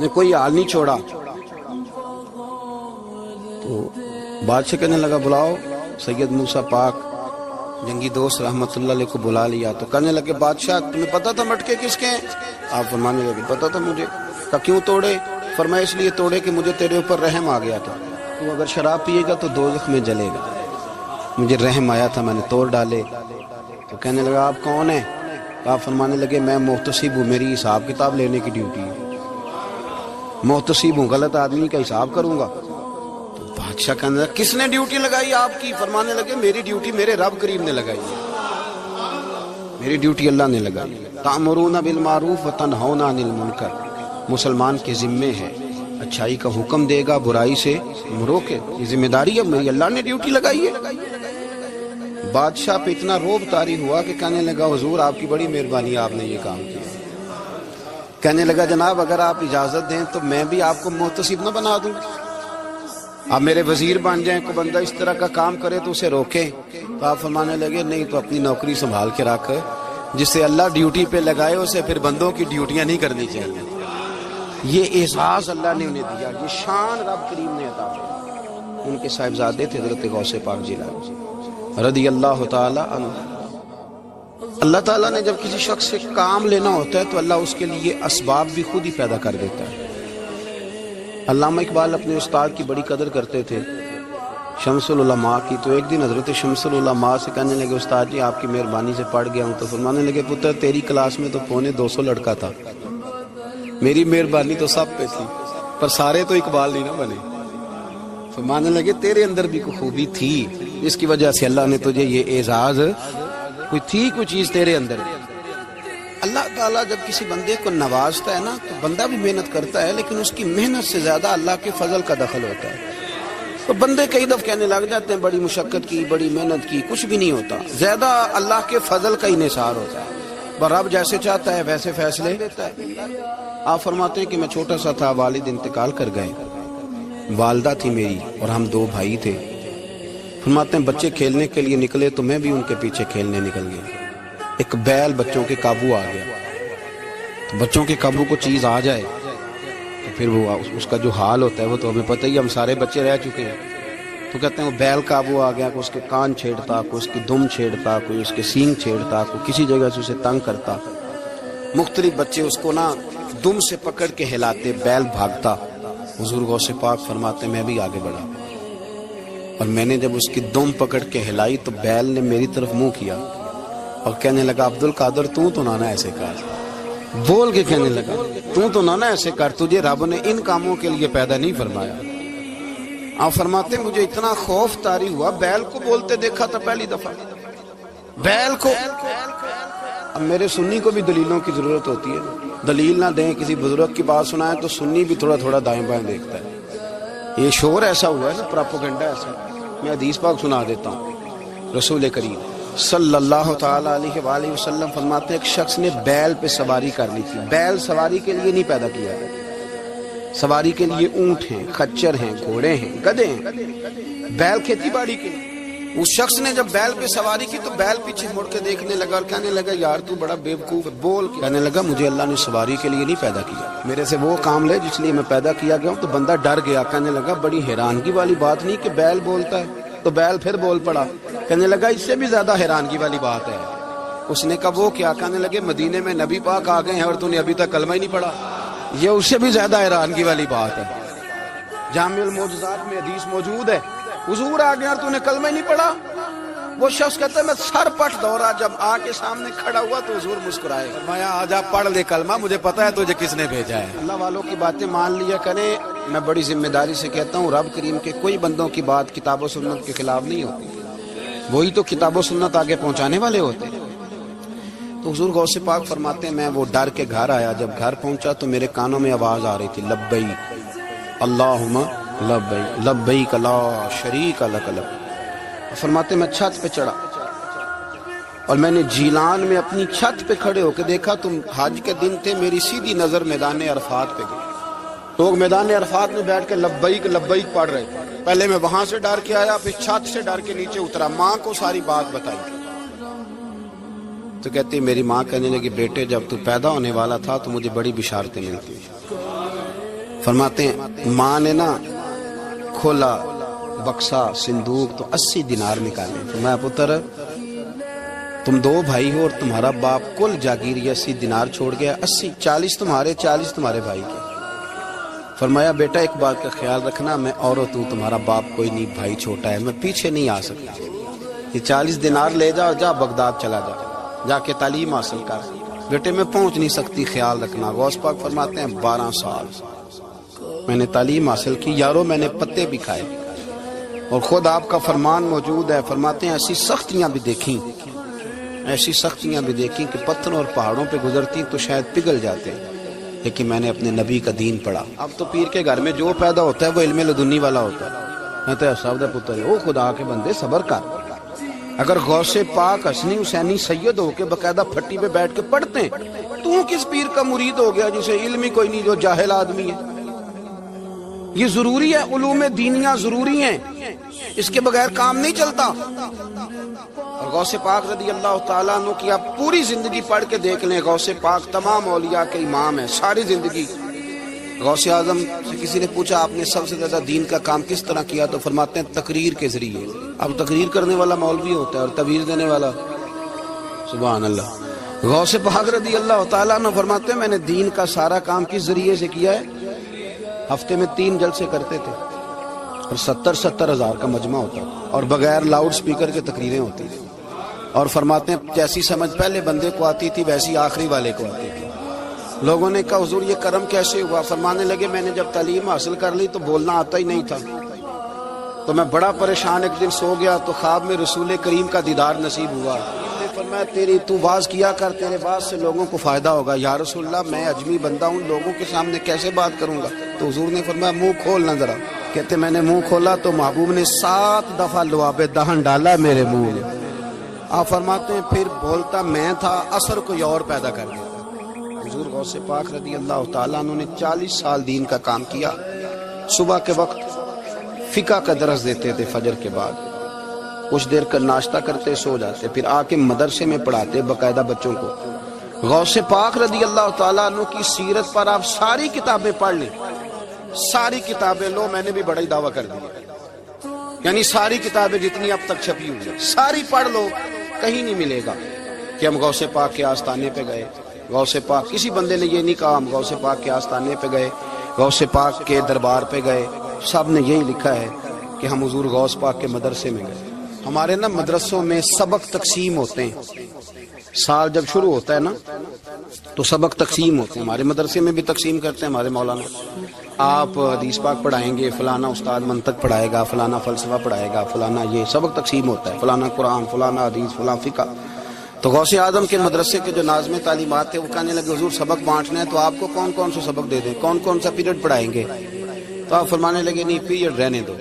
نے کوئی حال نہیں چھوڑا. تو بادشاہ کہنے لگا بلاؤ سید موسیٰ پاک جنگی دوست رحمت اللہ علیہ کو بلا لیا. تو کہنے لگے بادشاہ تمہیں پتا تھا مٹکے کس کے ہیں؟ آپ فرمانے لگے پتا تھا مجھے. کہا کیوں توڑے؟ فرمایا اس لیے توڑے کہ مجھے تیرے اوپر رحم آ گیا تھا. تو اگر شراب پیے گا تو دوزخ میں جلے گا. مجھے رحم آیا تھا میں نے توڑ ڈالے. تو کہنے لگا آپ کون ہیں؟ آپ فرمانے لگے میں محتسب ہوں، میری حساب کتاب لینے کی ڈیوٹی ہے. محتسب ہوں، غلط آدمی کا حساب کروں گا. تو بادشاہ کہنے لگا کس نے ڈیوٹی لگائی آپ کی؟ فرمانے لگے میری ڈیوٹی میرے رب کریم نے لگائی ہے، میری ڈیوٹی اللہ نے لگائی. تأمرون بالمعروف وتنہون عن المنکر، مسلمان کے ذمے ہے اچھائی کا حکم دے گا، برائی سے روکے. یہ ذمہ داری ہے میری، اللہ نے ڈیوٹی لگائی ہے. بادشاہ پہ اتنا روب طاری ہوا کہ کہنے لگا حضور آپ کی بڑی مہربانی، آپ نے یہ کام کیا. کہنے لگا جناب اگر آپ اجازت دیں تو میں بھی آپ کو محتسب نہ بنا دوں، آپ میرے وزیر بن جائیں. کوئی بندہ اس طرح کا کام کرے تو اسے روکیں. تو آپ فرمانے لگے نہیں، تو اپنی نوکری سنبھال کے رکھ، جسے اللہ ڈیوٹی پہ لگائے اسے پھر بندوں کی ڈیوٹیاں نہیں کرنی چاہیے. یہ اعزاز اللہ نے انہیں دیا، یہ شان رب کریم نے عطا کی. ان کے صاحبزادے تھے حضرت غوث پاک جیلانی رضی اللہ تعالی عنہ. اللہ تعالیٰ نے جب کسی شخص سے کام لینا ہوتا ہے تو اللہ اس کے لیے اسباب بھی خود ہی پیدا کر دیتا ہے. علامہ اقبال اپنے استاد کی بڑی قدر کرتے تھے شمس العلماء کی. تو ایک دن حضرت شمس العلماء سے کہنے لگے استاد جی آپ کی مہربانی سے پڑھ گیا ہوں. تو فرمانے لگے پتر تیری کلاس میں تو 250 لڑکا تھا، میری مہربانی تو سب پہ تھی پر سارے تو اقبال نہیں نہ بنے. فرمانے لگے تیرے اندر بھی کوئی خوبی تھی جس کی وجہ سے اللہ نے تجھے یہ اعزاز، کوئی چیز تیرے اندر. اللہ تعالیٰ جب کسی بندے کو نوازتا ہے نا تو بندہ بھی محنت کرتا ہے، لیکن اس کی محنت سے زیادہ اللہ کے فضل کا دخل ہوتا ہے. تو بندے کئی دفعہ کہنے لگ جاتے ہیں بڑی مشقت کی، بڑی محنت کی، کچھ بھی نہیں ہوتا. زیادہ اللہ کے فضل کا انحصار ہوتا ہے. رب جیسے چاہتا ہے ویسے فیصلے دیتا ہے. آپ فرماتے ہیں کہ میں چھوٹا سا تھا، والد انتقال کر گئے، والدہ تھی میری اور ہم 2 بھائی تھے. فرماتے ہیں بچے کھیلنے کے لیے نکلے تو میں بھی ان کے پیچھے کھیلنے نکل گیا. ایک بیل بچوں کے قابو آ گیا. تو بچوں کے قابو کو چیز آ جائے تو پھر وہ اس کا جو حال ہوتا ہے وہ تو ہمیں پتہ ہی، ہم سارے بچے رہ چکے ہیں. تو کہتے ہیں وہ بیل قابو آ گیا، کوئی اس کے کان چھیڑتا، کوئی اس کی دم چھیڑتا، کوئی اس کے سینگ چھیڑتا، کوئی کسی جگہ سے اسے تنگ کرتا. مختلف بچے اس کو نا دم سے پکڑ کے ہلاتے، بیل بھاگتا. حضور غوث پاک فرماتے میں بھی آگے بڑھا اور میں نے جب اس کی دم پکڑ کے ہلائی تو بیل نے میری طرف منہ کیا اور کہنے لگا عبد القادر تو نہ ایسے کر، بول کے کہنے لگا تو نہ ایسے کر، تجھے رب نے ان کاموں کے لیے پیدا نہیں فرمایا. آپ فرماتے مجھے اتنا خوف طاری ہوا، بیل کو بولتے دیکھا تھا پہلی دفعہ، بیل کو. اب میرے سنی کو بھی دلیلوں کی ضرورت ہوتی ہے، دلیل نہ دیں، کسی بزرگ کی بات سنائیں تو سنی بھی تھوڑا تھوڑا دائیں بائیں دیکھتا ہے. یہ شور ایسا ہوا ہے نا، پراپوگنڈا ایسا. میں حدیث پاک سنا دیتا ہوں. رسول کریم صلی اللہ تعالی علیہ وآلہ وسلم فرماتے ہیں ایک شخص نے بیل پہ سواری کر لی تھی. بیل سواری کے لیے نہیں پیدا کیا ہے، سواری کے لیے اونٹ ہیں، خچر ہیں، گھوڑے ہیں، گدھے ہیں. بیل کھیتی باڑی کے لیے. اس شخص نے جب بیل پہ سواری کی تو بیل پیچھے مڑ کے دیکھنے لگا اور کہنے لگا یار تو بڑا بیوقوف ہے. بول کہنے لگا مجھے اللہ نے سواری کے لیے نہیں پیدا کیا، میرے سے وہ کام لے جس لیے میں پیدا کیا گیا ہوں. تو بندہ ڈر گیا، کہنے لگا بڑی حیرانگی والی بات نہیں کہ بیل بولتا ہے. تو بیل پھر بول پڑا. کہنے لگا اس سے بھی زیادہ حیرانگی والی بات ہے. اس نے کہا وہ کیا؟ کہنے لگے مدینے میں نبی پاک آ گئے ہیں اور تو نے ابھی تک کلمہ ہی نہیں پڑھا. یہ اس سے بھی زیادہ حیرانگی والی بات ہے. جامع المعجزات میں حدیث موجود ہے، حضور آ گئے اور تو نے کلمہ ہی نہیں پڑھا. وہ شخص کہتا ہے میں سر پٹ دوڑا، جب آ کے سامنے کھڑا ہوا تو حضور مسکرائے، فرمایا آجا پڑھ لے کلمہ، مجھے پتا ہے تجھے کس نے بھیجا ہے. اللہ والوں کی باتیں مان لیا کریں. میں بڑی ذمہ داری سے کہتا ہوں رب کریم کے کوئی بندوں کی بات کتاب و سنت کے خلاف نہیں ہوتی، وہی تو کتاب و سنت آگے پہنچانے والے ہوتے. تو حضور غوث پاک فرماتے ہیں میں وہ ڈر کے گھر آیا. جب گھر پہنچا تو میرے کانوں میں آواز آ رہی تھی لبیک اللہم لبیک لبیک لا شریک لک لبیک. فرماتے میں چھت پہ چڑھا اور میں نے جیلان میں اپنی چھت پہ کھڑے ہو کے دیکھا. تم حج کے دن تھے، میری سیدھی نظر میدان عرفات پہ گئی. لوگ میدان عرفات میں بیٹھ کے لبیک لبیک پڑھ رہے تھے. پہلے میں وہاں سے ڈر کے آیا، پھر چھت سے ڈر کے نیچے اترا، ماں کو ساری بات بتائی. تو کہتی میری ماں کہنے لگی بیٹے جب تو پیدا ہونے والا تھا تو مجھے بڑی بشارتیں ملتی. فرماتے ہیں ماں نے نا کھولا بکسا صندوق تو 80 دینار نکالے. فرمایا پتر تم 2 بھائی ہو اور تمہارا باپ کل جاگیر 80 دینار چھوڑ گیا. 80 40 تمہارے 40 تمہارے بھائی کے. فرمایا بیٹا ایک بات کا خیال رکھنا, میں عورت ہوں, تمہارا باپ کوئی نہیں, بھائی چھوٹا ہے, میں پیچھے نہیں آ سکتا. یہ 40 دینار لے جا اور جا بغداد چلا جا کے تعلیم حاصل کر. بیٹے میں پہنچ نہیں سکتی, خیال رکھنا. غوث پاک فرماتے ہیں 12 سال میں نے تعلیم حاصل کی یارو, میں نے پتے بھی کھائے اور خود آپ کا فرمان موجود ہے. فرماتے ہیں ایسی سختیاں بھی دیکھیں کہ پتھروں اور پہاڑوں پہ گزرتی تو شاید پگھل جاتے, لیکن میں نے اپنے نبی کا دین پڑھا. اب تو پیر کے گھر میں جو پیدا ہوتا ہے وہ علم لدنی والا ہوتا ہے. میں تو صاحب پتر او خدا کے بندے صبر کر. اگر غوث پاک حسنی حسینی سید ہو کے باقاعدہ پھٹی پہ بیٹھ کے پڑھتے ہیں, تو کس پیر کا مرید ہو گیا جسے علم ہی کوئی نہیں, جو جاہل آدمی ہے. یہ ضروری ہے, علوم دینیاں ضروری ہیں, اس کے بغیر کام نہیں چلتا. اور غوث پاک رضی اللہ تعالیٰ عنہ کی آپ پوری زندگی پڑھ کے دیکھ لیں. غوث پاک تمام اولیاء کے امام ہیں ساری زندگی. غوث اعظم سے کسی نے پوچھا آپ نے سب سے زیادہ دین کا کام کس طرح کیا, تو فرماتے ہیں تقریر کے ذریعے. اب تقریر کرنے والا مولوی ہوتا ہے اور تعویذ دینے والا, سبحان اللہ. غوث پاک رضی اللہ تعالیٰ عنہ فرماتے ہیں میں نے دین کا سارا کام کس ذریعے سے کیا ہے. ہفتے میں 3 جلسے کرتے تھے اور 70 ہزار کا مجمع ہوتا تھا اور بغیر لاؤڈ سپیکر کے تقریریں ہوتی تھی. اور فرماتے ہیں جیسی سمجھ پہلے بندے کو آتی تھی ویسی آخری والے کو آتی تھی. لوگوں نے کہا حضور یہ کرم کیسے ہوا؟ فرمانے لگے میں نے جب تعلیم حاصل کر لی تو بولنا آتا ہی نہیں تھا, تو میں بڑا پریشان ایک دن سو گیا تو خواب میں رسول کریم کا دیدار نصیب ہوا. فرمایا تیری تو باز کیا کر, تیرے باز سے لوگوں کو فائدہ ہوگا. یا رسول اللہ میں اجمی بندہ ہوں, لوگوں کے سامنے کیسے بات کروں گا؟ تو حضور نے فرمایا منہ کھولنا ذرا. کہتے میں نے منہ کھولا تو محبوب نے 7 دفعہ لعاب دہن ڈالا میرے منہ میں. آپ فرماتے ہیں پھر بولتا میں تھا, اثر کوئی اور پیدا کر دیا. حضور غوث پاک رضی اللہ تعالیٰ عنہ نے 40 سال دین کا کام کیا. صبح کے وقت فقہ کا درس دیتے تھے, فجر کے بعد کچھ دیر کا ناشتہ کرتے سو جاتے, پھر آ کے مدرسے میں پڑھاتے باقاعدہ بچوں کو. غوث پاک رضی اللہ تعالیٰ عنہ کی سیرت پر آپ ساری کتابیں پڑھ لیں, ساری کتابیں لو. میں نے بھی بڑا ہی دعویٰ کر دیا, یعنی ساری کتابیں جتنی اب تک چھپی ہوئی ہیں ساری پڑھ لو, کہیں نہیں ملے گا کہ ہم غوث پاک کے آستانے پہ گئے. غوث پاک کسی بندے نے یہ نہیں کہا ہم غوث پاک کے آستانے پہ گئے, غوث پاک کے دربار پہ گئے. سب نے یہی لکھا ہے کہ ہم حضور غوث پاک کے مدرسے میں گئے. ہمارے نا مدرسوں میں سبق تقسیم ہوتے ہیں. سال جب شروع ہوتا ہے نا تو سبق تقسیم ہوتے ہیں. ہمارے مدرسے میں بھی تقسیم کرتے ہیں ہمارے مولانا. آپ حدیث پاک پڑھائیں گے, فلانا استاد منطق پڑھائے گا, فلانا فلسفہ پڑھائے گا, فلانا یہ سبق تقسیم ہوتا ہے, فلانا قرآن, فلانا حدیث, فلاں فقہ. تو غوث اعظم کے مدرسے کے جو ناظم تعلیمات تھے وہ کہنے لگے حضور سبق بانٹنا ہے تو آپ کو کون کون سے سبق دے دیں, کون کون سا پیریڈ پڑھائیں گے؟ تو آپ فرمانے لگے نہیں پیریڈ رہنے دو.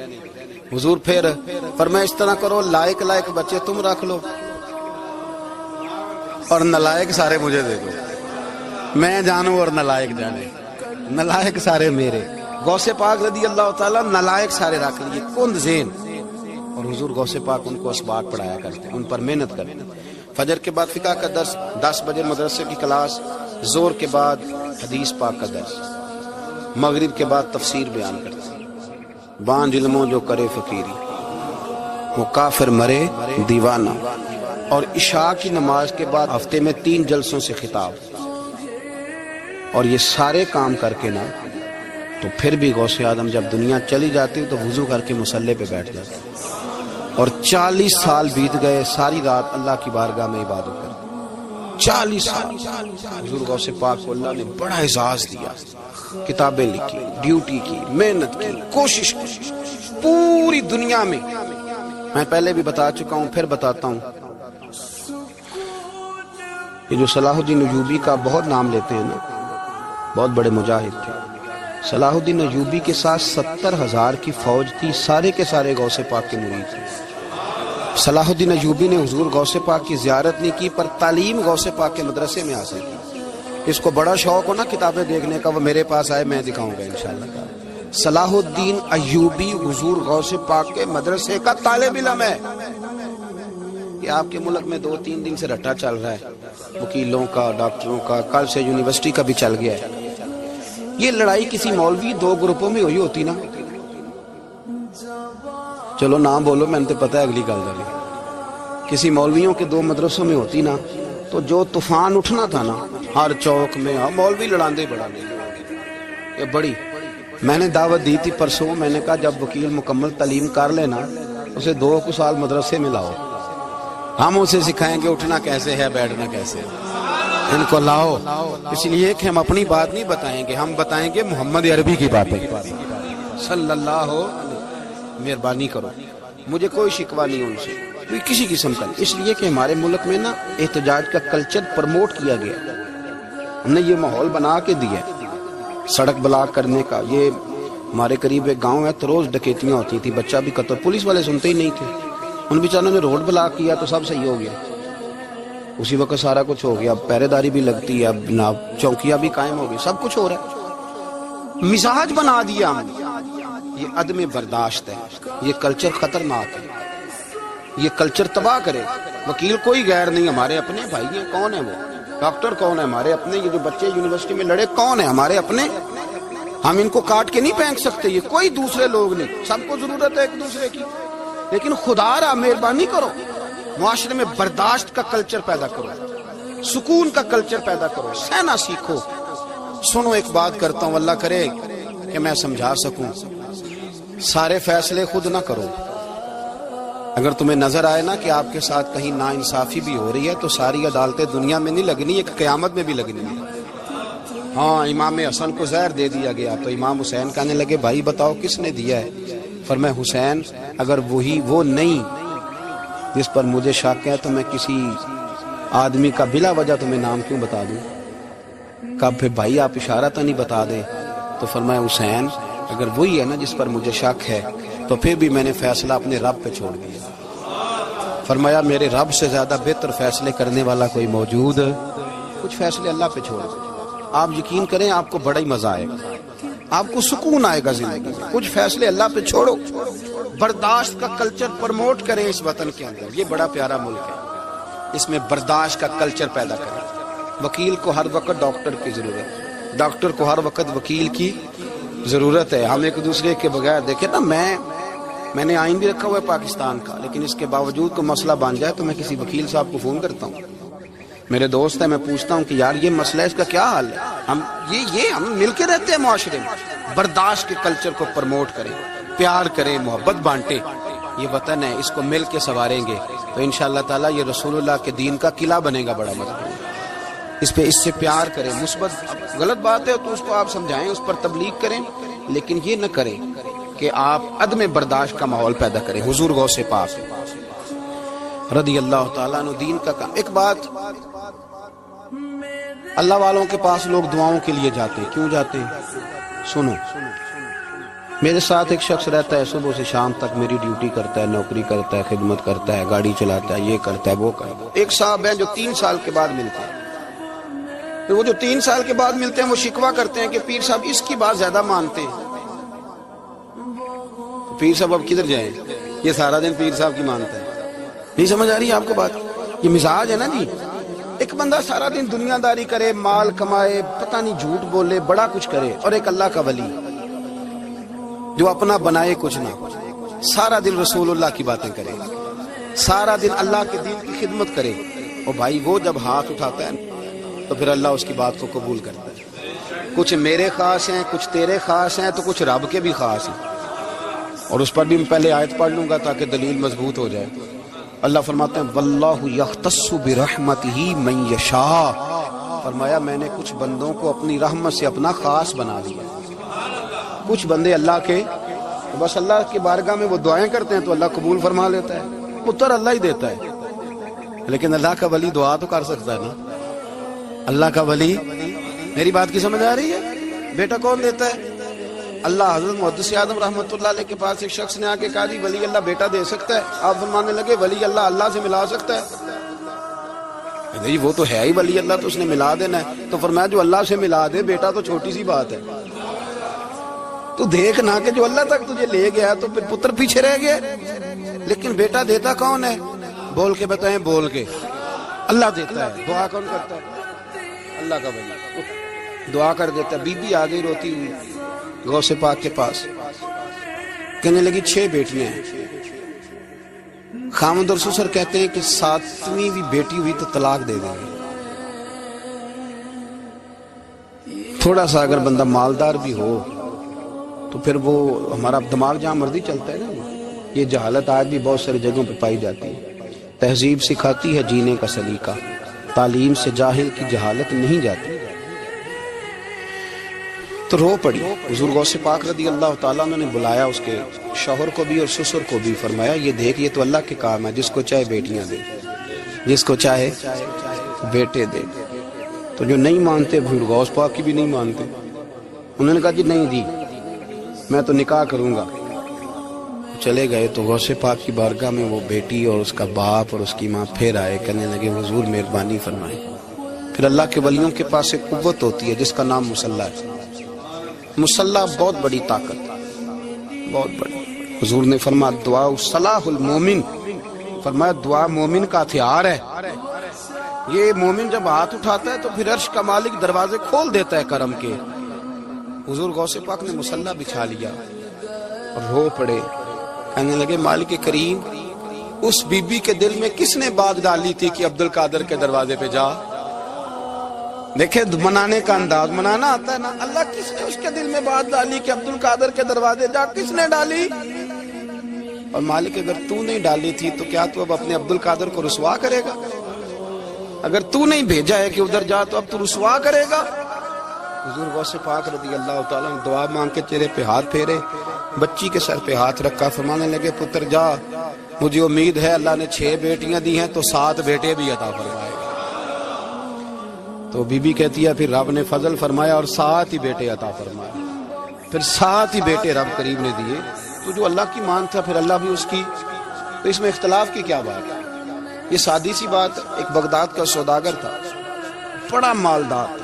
حضور پھر فرمایا اس طرح کرو لائق بچے تم رکھ لو اور نلائق سارے مجھے دے دو, میں جانوں اور نلائق جانے. نلائق سارے میرے. غوث پاک رضی اللہ تعالیٰ نلائق سارے رکھ لیے, کند ذہن. اور حضور غوث پاک ان کو اسباق پڑھایا کرتے, ان پر محنت کرتے. فجر کے بعد فقہ کا درس, 10 بجے مدرسے کی کلاس, زور کے بعد حدیث پاک کا درس, مغرب کے بعد تفسیر بیان کرتے. بانج علموں جو کرے فقیری وہ کافر مرے دیوانہ. اور عشاء کی نماز کے بعد ہفتے میں 3 جلسوں سے خطاب. اور یہ سارے کام کر کے نا تو پھر بھی غوث اعظم جب دنیا چلی جاتی تو وضو کر کے مصلی پہ بیٹھ جاتے. اور 40 سال بیت گئے, ساری رات اللہ کی بارگاہ میں عبادت کرتے. 40 سال حضور غوث پاک کو اللہ نے بڑا اعزاز دیا, کتابیں لکھی, ڈیوٹی کی, محنت کی, کوشش کی پوری دنیا میں. میں پہلے بھی بتا چکا ہوں, پھر بتاتا ہوں. یہ جو صلاح الدین ایوبی کا بہت نام لیتے ہیں نا, بہت بڑے مجاہد تھے. صلاح الدین ایوبی کے ساتھ 70,000 کی فوج تھی, سارے کے سارے غوث پاک کے مرید تھے. صلاح الدین ایوبی نے حضور غوث پاک کی زیارت نہیں کی پر تعلیم غوث پاک کے مدرسے میں حاصل کی. اس کو بڑا شوق ہو نا کتابیں دیکھنے کا, وہ میرے پاس آئے, میں دکھاؤں گا انشاءاللہ. صلاح الدین ایوبی حضور غوث پاک کے مدرسے کا طالب علم ہے. کہ آپ کے ملک میں 2-3 دن سے رٹا چل رہا ہے وکیلوں کا, ڈاکٹروں کا, کل سے یونیورسٹی کا بھی چل گیا ہے. یہ لڑائی کسی مولوی دو گروپوں میں ہوئی ہوتی نا، چلو نام بولو، میں نے تو پتہ ہے اگلی گل والی، کسی مولویوں کے دو مدرسوں میں ہوتی نا تو جو طوفان اٹھنا تھا نا ہر چوک میں، مولوی لڑاندے بڑا نہیں یہ بڑی۔ میں نے دعوت دی تھی پرسوں، میں نے کہا جب وکیل مکمل تعلیم کر لینا اسے 2 سال مدرسے میں لاؤ، ہم اسے سکھائیں گے اٹھنا کیسے ہے بیٹھنا کیسے ہے، ان کو لاؤ، اس لیے کہ ہم اپنی بات نہیں بتائیں گے، ہم بتائیں گے محمد عربی کی باتیں صلی اللہ ہو۔ مہربانی کرو، مجھے کوئی شکوہ نہیں ان سے کوئی کسی قسم کا، اس لیے کہ ہمارے ملک میں نا احتجاج کا کلچر پروموٹ کیا گیا، ہم نے یہ ماحول بنا کے دیا، سڑک بلاک کرنے کا۔ یہ ہمارے قریب ایک گاؤں ہے تو روز ڈکیتیاں ہوتی تھی، بچہ بھی قتل، پولیس والے سنتے ہی نہیں تھے، ان بیچاروں نے روڈ بلاک کیا تو سب صحیح ہو گیا، اسی وقت سارا کچھ ہو گیا، اب پہرے داری بھی لگتی ہے، اب جناب چوکیاں بھی قائم ہو گئی، سب کچھ ہو رہا ہے، مزاج بنا دیا ہم نے۔ یہ عدم برداشت ہے، یہ کلچر خطرناک ہے، یہ کلچر تباہ کرے۔ وکیل کوئی غیر نہیں، ہمارے اپنے بھائی ہیں، کون ہے وہ؟ ڈاکٹر کون ہے؟ ہمارے اپنے۔ یہ جو بچے یونیورسٹی میں لڑے کون ہے؟ ہمارے اپنے۔ ہم ان کو کاٹ کے نہیں پھینک سکتے، یہ کوئی دوسرے لوگ نہیں، سب کو ضرورت ہے ایک دوسرے کی، لیکن خدا را مہربانی کرو، معاشرے میں برداشت کا کلچر پیدا کرو، سکون کا کلچر پیدا کرو، سہنا سیکھو۔ سنو ایک بات کرتا ہوں، اللہ کرے کہ میں سمجھا سکوں، سارے فیصلے خود نہ کرو۔ اگر تمہیں نظر آئے نا کہ آپ کے ساتھ کہیں ناانصافی بھی ہو رہی ہے تو ساری عدالتیں دنیا میں نہیں لگنی، ایک قیامت میں بھی لگنی ہے۔ ہاں امام حسن کو زہر دے دیا گیا تو امام حسین کہنے لگے بھائی بتاؤ کس نے دیا ہے؟ فرمایا حسین اگر وہی وہ نہیں جس پر مجھے شک ہے تو میں کسی آدمی کا بلا وجہ تمہیں نام کیوں بتا دوں؟ کہا پھر بھائی آپ اشارہ تو نہیں بتا دے؟ تو فرمایا حسین اگر وہی ہے نا جس پر مجھے شک ہے تو پھر بھی میں نے فیصلہ اپنے رب پہ چھوڑ دیا۔ فرمایا میرے رب سے زیادہ بہتر فیصلے کرنے والا کوئی موجود؟ کچھ فیصلے اللہ پہ چھوڑ دیں، آپ یقین کریں آپ کو بڑا ہی مزہ آئے گا، آپ کو سکون آئے گا زندگی میں۔ کچھ فیصلے اللہ پہ چھوڑو، برداشت کا کلچر پروموٹ کریں اس وطن کے اندر، یہ بڑا پیارا ملک ہے، اس میں برداشت کا کلچر پیدا کریں۔ وکیل کو ہر وقت ڈاکٹر کی ضرورت، ڈاکٹر کو ہر وقت وکیل کی ضرورت ہے۔ ہم ایک دوسرے کے بغیر دیکھیں نا، میں نے آئین بھی رکھا ہوا ہے پاکستان کا، لیکن اس کے باوجود کوئی مسئلہ بن جائے تو میں کسی وکیل صاحب کو فون کرتا ہوں، میرے دوست ہیں، میں پوچھتا ہوں کہ یار یہ مسئلہ ہے، اس کا کیا حال ہے؟ ہم مل کے رہتے ہیں معاشرے میں، برداشت کے کلچر کو پروموٹ کریں، پیار کریں، محبت بانٹیں، یہ وطن ہے، اس کو مل کے سنواریں گے تو انشاءاللہ تعالیٰ یہ رسول اللہ کے دین کا قلعہ بنے گا بڑا مضبوط۔ اس سے پیار کریں، مثبت غلط بات ہے تو اس کو آپ سمجھائیں، اس پر تبلیغ کریں، لیکن یہ نہ کریں کہ آپ عدم برداشت کا ماحول پیدا کریں۔ حضور غوث پاک رضی اللہ تعالیٰ عنہ دین کا کام۔ ایک بات، اللہ والوں کے پاس لوگ دعاؤں کے لیے جاتے ہیں، کیوں جاتے ہیں؟ سنو، میرے ساتھ ایک شخص رہتا ہے، صبح سے شام تک میری ڈیوٹی کرتا ہے، نوکری کرتا ہے، خدمت کرتا ہے، گاڑی چلاتا ہے، یہ کرتا ہے وہ کرتا ہے۔ ایک صاحب ہیں جو 3 سال کے بعد ملتے ہیں، وہ جو 3 سال کے بعد ملتے ہیں وہ شکوہ کرتے ہیں کہ پیر صاحب اس کی بات زیادہ مانتے ہیں۔ پیر صاحب اب کدھر جائیں، یہ سارا دن پیر صاحب کی مانتا ہے۔ نہیں سمجھ آ رہی ہے آپ کو بات؟ یہ مزاج ہے نا جی، ایک بندہ سارا دن دنیا داری کرے، مال کمائے، پتہ نہیں جھوٹ بولے، بڑا کچھ کرے، اور ایک اللہ کا ولی جو اپنا بنائے کچھ نہ، سارا دن رسول اللہ کی باتیں کرے، سارا دن اللہ کے دین کی خدمت کرے، اور بھائی وہ جب ہاتھ اٹھاتا ہے تو پھر اللہ اس کی بات کو قبول کرتا ہے۔ کچھ میرے خاص ہیں، کچھ تیرے خاص ہیں، تو کچھ رب کے بھی خاص ہیں، اور اس پر بھی میں پہلے آیت پڑھ لوں گا تاکہ دلیل مضبوط ہو جائے۔ اللہ فرماتے ہیں واللہ یختص برحمتہ من یشاء، فرمایا میں نے کچھ بندوں کو اپنی رحمت سے اپنا خاص بنا دیا۔ کچھ بندے اللہ کے بس اللہ کی بارگاہ میں وہ دعائیں کرتے ہیں تو اللہ قبول فرما لیتا ہے، پتر اللہ ہی دیتا ہے، لیکن اللہ کا ولی دعا تو کر سکتا ہے نا۔ اللہ کا ولی، میری بات کی سمجھ آ رہی ہے؟ بیٹا کون دیتا ہے؟ اللہ۔ حضرت محدث اعظم رحمۃ اللہ علیہ کے پاس ایک شخص نے آ کے کہا جی ولی اللہ بیٹا دے سکتا ہے؟ آپ فرمانے لگے ولی اللہ اللہ سے ملا سکتا ہے؟ نہیں وہ تو ہے ہی ولی اللہ، تو اس نے ملا دینا ہے۔ تو فرمایا جو اللہ سے ملا دے بیٹا تو چھوٹی سی بات ہے، تو دیکھ نہ کہ جو اللہ تک تجھے لے گیا تو پھر پتر پیچھے رہ گیا، لیکن بیٹا دیتا کون ہے؟ بول کے بتائیں، بول کے۔ اللہ دیتا ہے۔ دعا کون کرتا ہے؟ اللہ کا ولی۔ دعا کر دیتا. بی بی آ گئی روتی ہوئی غوث پاک کے پاس, کہنے لگی 6 بیٹیاں ہیں. خاوند اور سسر کہتے ہیں کہ 7ویں بھی بیٹی ہوئی تو طلاق دے دیں گے. تھوڑا سا اگر بندہ مالدار بھی ہو تو پھر وہ ہمارا دماغ جہاں مرضی چلتا ہے نا. یہ جہالت آج بھی بہت ساری جگہوں پہ پائی جاتی ہے. تہذیب سکھاتی ہے جینے کا سلیقہ, تعلیم سے جاہل کی جہالت نہیں جاتی. تو رو پڑی. حضور غوث پاک رضی اللہ تعالیٰ عنہ نے بلایا اس کے شوہر کو بھی اور سسر کو بھی. فرمایا یہ دیکھ, یہ تو اللہ کے کام ہے, جس کو چاہے بیٹیاں دے, جس کو چاہے بیٹے دے. تو جو نہیں مانتے پھر غوث پاک کی بھی نہیں مانتے. انہوں نے کہا جی نہیں دی, میں تو نکاح کروں گا. چلے گئے تو غوث پاک کی بارگاہ میں وہ بیٹی اور اس کا باپ اور اس کی ماں پھر آئے, کہنے لگے حضور مہربانی فرمائیں. پھر اللہ کے ولیوں کے پاس ایک قوت ہوتی ہے جس کا نام مصلح ہے. مصلح بہت بڑی طاقت, بہت بڑی. حضور نے فرمایا دعا صلاح المومن, فرمایا دعا مومن کا ہتھیار ہے. یہ مومن جب ہاتھ اٹھاتا ہے تو پھر عرش کا مالک دروازے کھول دیتا ہے کرم کے. حضور غوث پاک نے مصلح بچھا لیا اور رو پڑے, کہنے لگے مالک کریم, اس بی بی کے دل میں کس نے بات ڈالی تھی کہ عبد القادر کے دروازے پہ جا. دیکھیں منانے کا انداز, منانا آتا ہے نا. اللہ کس نے اس کے دل میں بات ڈالی کہ عبد القادر کے دروازے جا, کس نے ڈالی؟ اور مالک اگر تو نہیں ڈالی تھی تو کیا تو اب اپنے عبد القادر کو رسوا کرے گا؟ اگر تو نہیں بھیجا ہے کہ ادھر جا تو اب تو رسوا کرے گا. حضور غوث پاک رضی اللہ تعالیٰ نے دعا مانگ کے چہرے پہ ہاتھ پھیرے, بچی کے سر پہ ہاتھ رکھا, فرمانے لگے پتر جا, مجھے امید ہے اللہ نے 6 بیٹیاں دی ہیں تو 7 بیٹے بھی عطا فرمائے گا. تو بی بی کہتی ہے پھر رب نے فضل فرمایا اور 7 ہی بیٹے عطا فرمائے. پھر 7 ہی بیٹے رب کریم نے دیے. تو جو اللہ کی مان تھا پھر اللہ بھی اس کی. تو اس میں اختلاف کی کیا بات ہے؟ یہ سادی سی بات. ایک بغداد کا سوداگر تھا, بڑا مالدار تھا.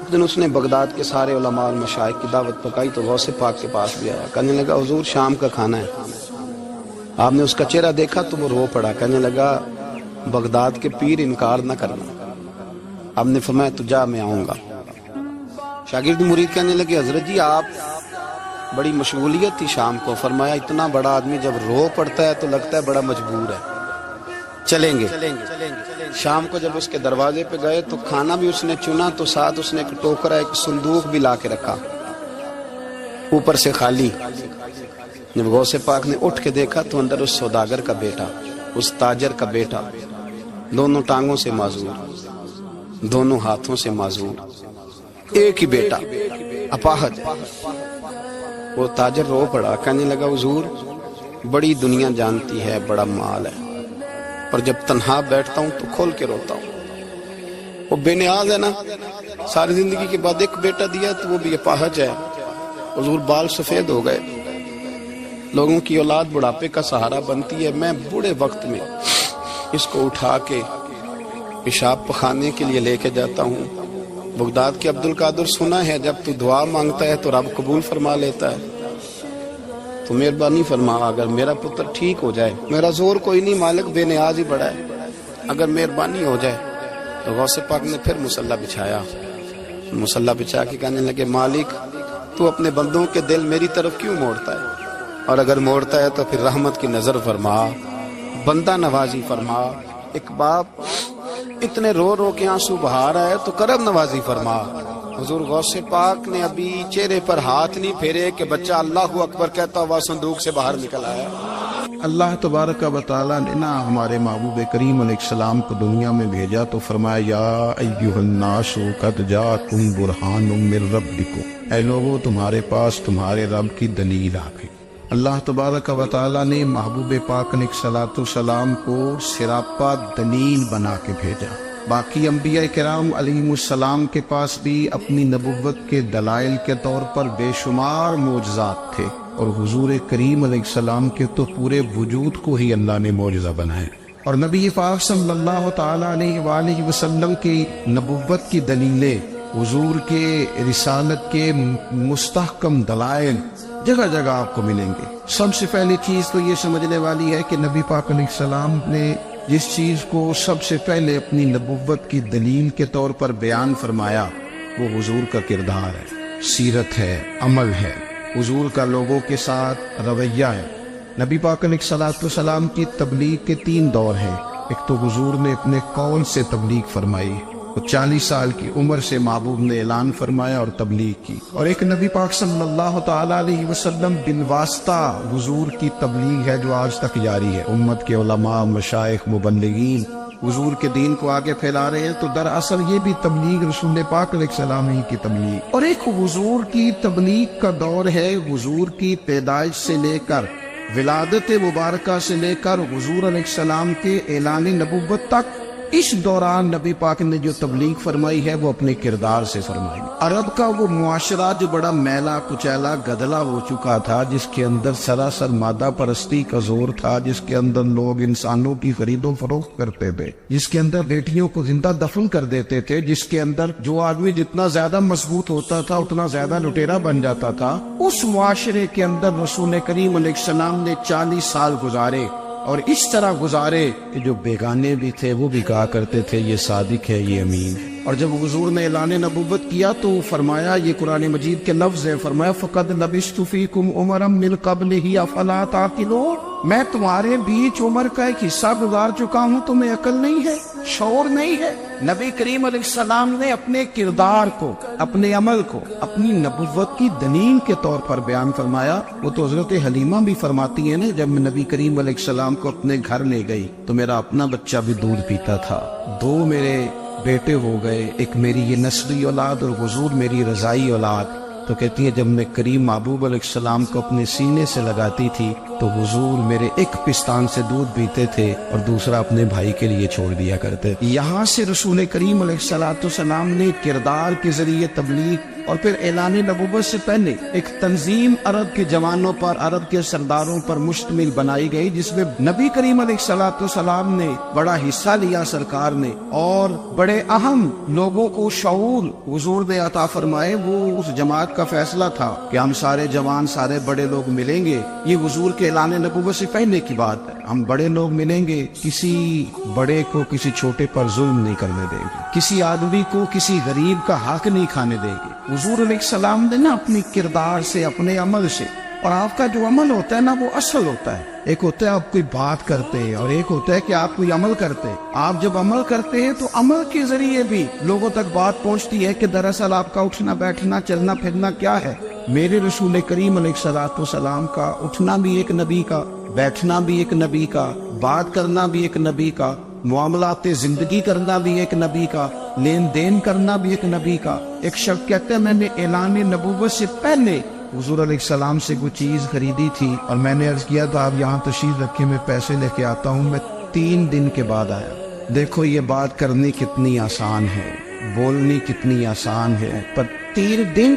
اس دن اس نے بغداد کے سارے علماء اور مشائخ کی دعوت پکائی تو غوث پاک کے پاس بھی آیا. کہنے لگا حضور شام کا کھانا ہے. آپ نے اس کا چہرہ دیکھا تو وہ رو پڑا. کہنے لگا بغداد کے پیر انکار نہ کرنا. آپ نے فرمایا تو جا, میں آؤں گا. شاگرد مرید کہنے لگے حضرت جی آپ بڑی مشغولیت تھی شام کو. فرمایا اتنا بڑا آدمی جب رو پڑتا ہے تو لگتا ہے بڑا مجبور ہے, چلیں گے. شام کو جب اس کے دروازے پہ گئے تو کھانا بھی اس نے چنا تو ساتھ اس نے ایک ٹوکرا, ایک صندوق بھی لا کے رکھا, اوپر سے خالی. جب غوث پاک نے اٹھ کے دیکھا تو اندر اس سوداگر کا بیٹا, اس تاجر کا بیٹا, دونوں ٹانگوں سے معذور, دونوں ہاتھوں سے معذور, ایک ہی بیٹا اپاہج. وہ تاجر رو پڑا. کہنے لگا حضور بڑی دنیا جانتی ہے بڑا مال ہے, اور جب تنہا بیٹھتا ہوں تو کھول کے روتا ہوں. وہ بے نیاز ہے نا, ساری زندگی کے بعد ایک بیٹا دیا تو وہ بھی اپاہج ہے. حضور بال سفید ہو گئے. لوگوں کی اولاد بڑھاپے کا سہارا بنتی ہے. میں بوڑھے وقت میں اس کو اٹھا کے پیشاب پخانے کے لیے لے کے جاتا ہوں. بغداد کے عبد القادر سنا ہے جب تو دعا مانگتا ہے تو رب قبول فرما لیتا ہے. تو مہربانی فرما, اگر میرا پتر ٹھیک ہو جائے, میرا زور کوئی نہیں, مالک بے نیاز ہی بڑا ہے, اگر مہربانی ہو جائے. تو غوث پاک نے پھر مصلح بچھایا. مصلح بچھا کے کہنے لگے مالک تو اپنے بندوں کے دل میری طرف کیوں موڑتا ہے, اور اگر موڑتا ہے تو پھر رحمت کی نظر فرما, بندہ نوازی فرما. ایک باپ اتنے رو رو کے آنسو بہا رہا ہے تو کرم نوازی فرما. حضور غوث پاک نے ابھی چہرے پر ہاتھ نہیں پھیرے کہ بچہ اللہ اکبر کہتا ہوا صندوق سے باہر نکل آیا. اللہ تبارک و تعالیٰ نے نا ہمارے محبوب کریم علیہ السلام کو دنیا میں بھیجا تو فرمایا یا ایھا الناس قد جاءکم برہان من ربکم, اے لوگو تمہارے پاس تمہارے رب کی دلیل آ گئی. اللہ تبارک و تعالیٰ نے محبوب پاک علیہ السلام کو سراپا دلیل بنا کے بھیجا. باقی انبیاء کرام علیہم السلام کے پاس بھی اپنی نبوت کے دلائل کے طور پر بے شمار معجزات تھے, اور حضور کریم علیہ السلام کے تو پورے وجود کو ہی اللہ نے معجزہ بنایا. اور نبی پاک صلی اللہ تعالیٰ علیہ وآلہ وسلم کی نبوت کی دلیلیں, حضور کے رسالت کے مستحکم دلائل جگہ جگہ آپ کو ملیں گے. سب سے پہلی چیز تو یہ سمجھنے والی ہے کہ نبی پاک علیہ السلام نے جس چیز کو سب سے پہلے اپنی نبوت کی دلیل کے طور پر بیان فرمایا وہ حضور کا کردار ہے، سیرت ہے، عمل ہے، حضور کا لوگوں کے ساتھ رویہ ہے۔ نبی پاک علیہ الصلوۃ والسلام کی تبلیغ کے 3 دور ہیں۔ ایک تو حضور نے اپنے قول سے تبلیغ فرمائی، 40 سال کی عمر سے محبوب نے اعلان فرمایا اور تبلیغ کی، اور ایک نبی پاک صلی اللہ تعالی علیہ وسلم بالواسطہ حضور کی تبلیغ ہے جو آج تک جاری ہے۔ امت کے علماء، مشائخ، مبلغین حضور کے دین کو آگے پھیلا رہے ہیں، تو دراصل یہ بھی تبلیغ رسول پاک علیہ السلام ہی کی تبلیغ۔ اور ایک حضور کی تبلیغ کا دور ہے، حضور کی پیدائش سے لے کر ولادت مبارکہ سے لے کر حضور علیہ السلام کے اعلان نبوت تک، اس دوران نبی پاک نے جو تبلیغ فرمائی ہے وہ اپنے کردار سے فرمائی۔ عرب کا وہ معاشرہ جو بڑا میلا کچیلا گدلا ہو چکا تھا، جس کے اندر سراسر مادہ پرستی کا زور تھا، جس کے اندر لوگ انسانوں کی خرید و فروخت کرتے تھے، جس کے اندر بیٹیوں کو زندہ دفن کر دیتے تھے، جس کے اندر جو آدمی جتنا زیادہ مضبوط ہوتا تھا اتنا زیادہ لٹیرا بن جاتا تھا، اس معاشرے کے اندر رسول کریم علیہ السلام نے 40 سال گزارے، اور اس طرح گزارے کہ جو بیگانے بھی تھے وہ بھی کہا کرتے تھے یہ صادق ہے، یہ امین ہے۔ اور جب حضور نے اعلان نبوت کیا تو فرمایا، یہ قرآن مجید کے لفظ ہے، فرمایا فَقَدْ لَبِثْتُ فِيكُمْ عُمَرًا مِّن قَبْلِهِ أَفَلَا تَعْقِلُونَ، میں تمہارے بیچ عمر کا ایک حصہ گزار چکا ہوں، تمہیں عقل نہیں ہے، شعور نہیں ہے۔ نبی کریم علیہ السلام نے اپنے کردار کو، اپنے عمل کو اپنی نبوت کی دلیل کے طور پر بیان فرمایا۔ وہ تو حضرت حلیمہ بھی فرماتی ہیں نا، جب میں نبی کریم علیہ السلام کو اپنے گھر لے گئی تو میرا اپنا بچہ بھی دودھ پیتا تھا، 2 میرے بیٹے ہو گئے، ایک میری یہ نسلی اولاد اور حضور میری رضائی اولاد۔ تو کہتی ہے جب میں کریم محبوب علیہ السلام کو اپنے سینے سے لگاتی تھی تو حضور میرے ایک پستان سے دودھ پیتے تھے اور دوسرا اپنے بھائی کے لیے چھوڑ دیا کرتے۔ یہاں سے رسول کریم علیہ السلام نے کردار کے ذریعے تبلیغ اور پھر اعلان نبوت سے پہلے ایک تنظیم عرب کے جوانوں پر، عرب کے سرداروں پر مشتمل بنائی گئی، جس میں نبی کریم علیہ السلام نے بڑا حصہ لیا، سرکار نے، اور بڑے اہم لوگوں کو شعور حضور نے عطا فرمائے۔ وہ اس جماعت کا فیصلہ تھا کہ ہم سارے جوان، سارے بڑے لوگ ملیں گے، یہ حضور کے اعلان نبوت سے پہلے کی بات ہے، ہم بڑے لوگ ملیں گے، کسی بڑے کو کسی چھوٹے پر ظلم نہیں کرنے دیں گے، کسی آدمی کو کسی غریب کا حق نہیں کھانے دیں گے۔ حضور علیہ السلام نے نا اپنی کردار سے، اپنے عمل سے، اور آپ کا جو عمل ہوتا ہے نا وہ اصل ہوتا ہے، ایک ہوتا ہے آپ کوئی بات کرتے ہیں اور ایک ہوتا ہے کہ آپ کوئی عمل کرتے ہیں۔ آپ جب عمل کرتے ہیں تو عمل کے ذریعے بھی لوگوں تک بات پہنچتی ہے کہ دراصل آپ کا اٹھنا بیٹھنا چلنا پھرنا کیا ہے۔ میرے رسول کریم علیہ السلام کا اٹھنا بھی ایک نبی کا، بیٹھنا بھی ایک نبی کا، بات کرنا بھی ایک نبی کا، معاملات زندگی کرنا بھی ایک نبی کا، لین دین کرنا بھی ایک نبی کا۔ ایک شخص کہتے ہیں میں نے اعلان نبوت سے پہلے حضور علیہ السلام سے کوئی چیز خریدی تھی اور میں نے عرض کیا تو آپ یہاں تشریف رکھے، میں پیسے لے کے آتا ہوں، میں 3 دن کے بعد آیا۔ دیکھو یہ بات کرنی کتنی آسان ہے، بولنی کتنی آسان ہے، پر 3 دن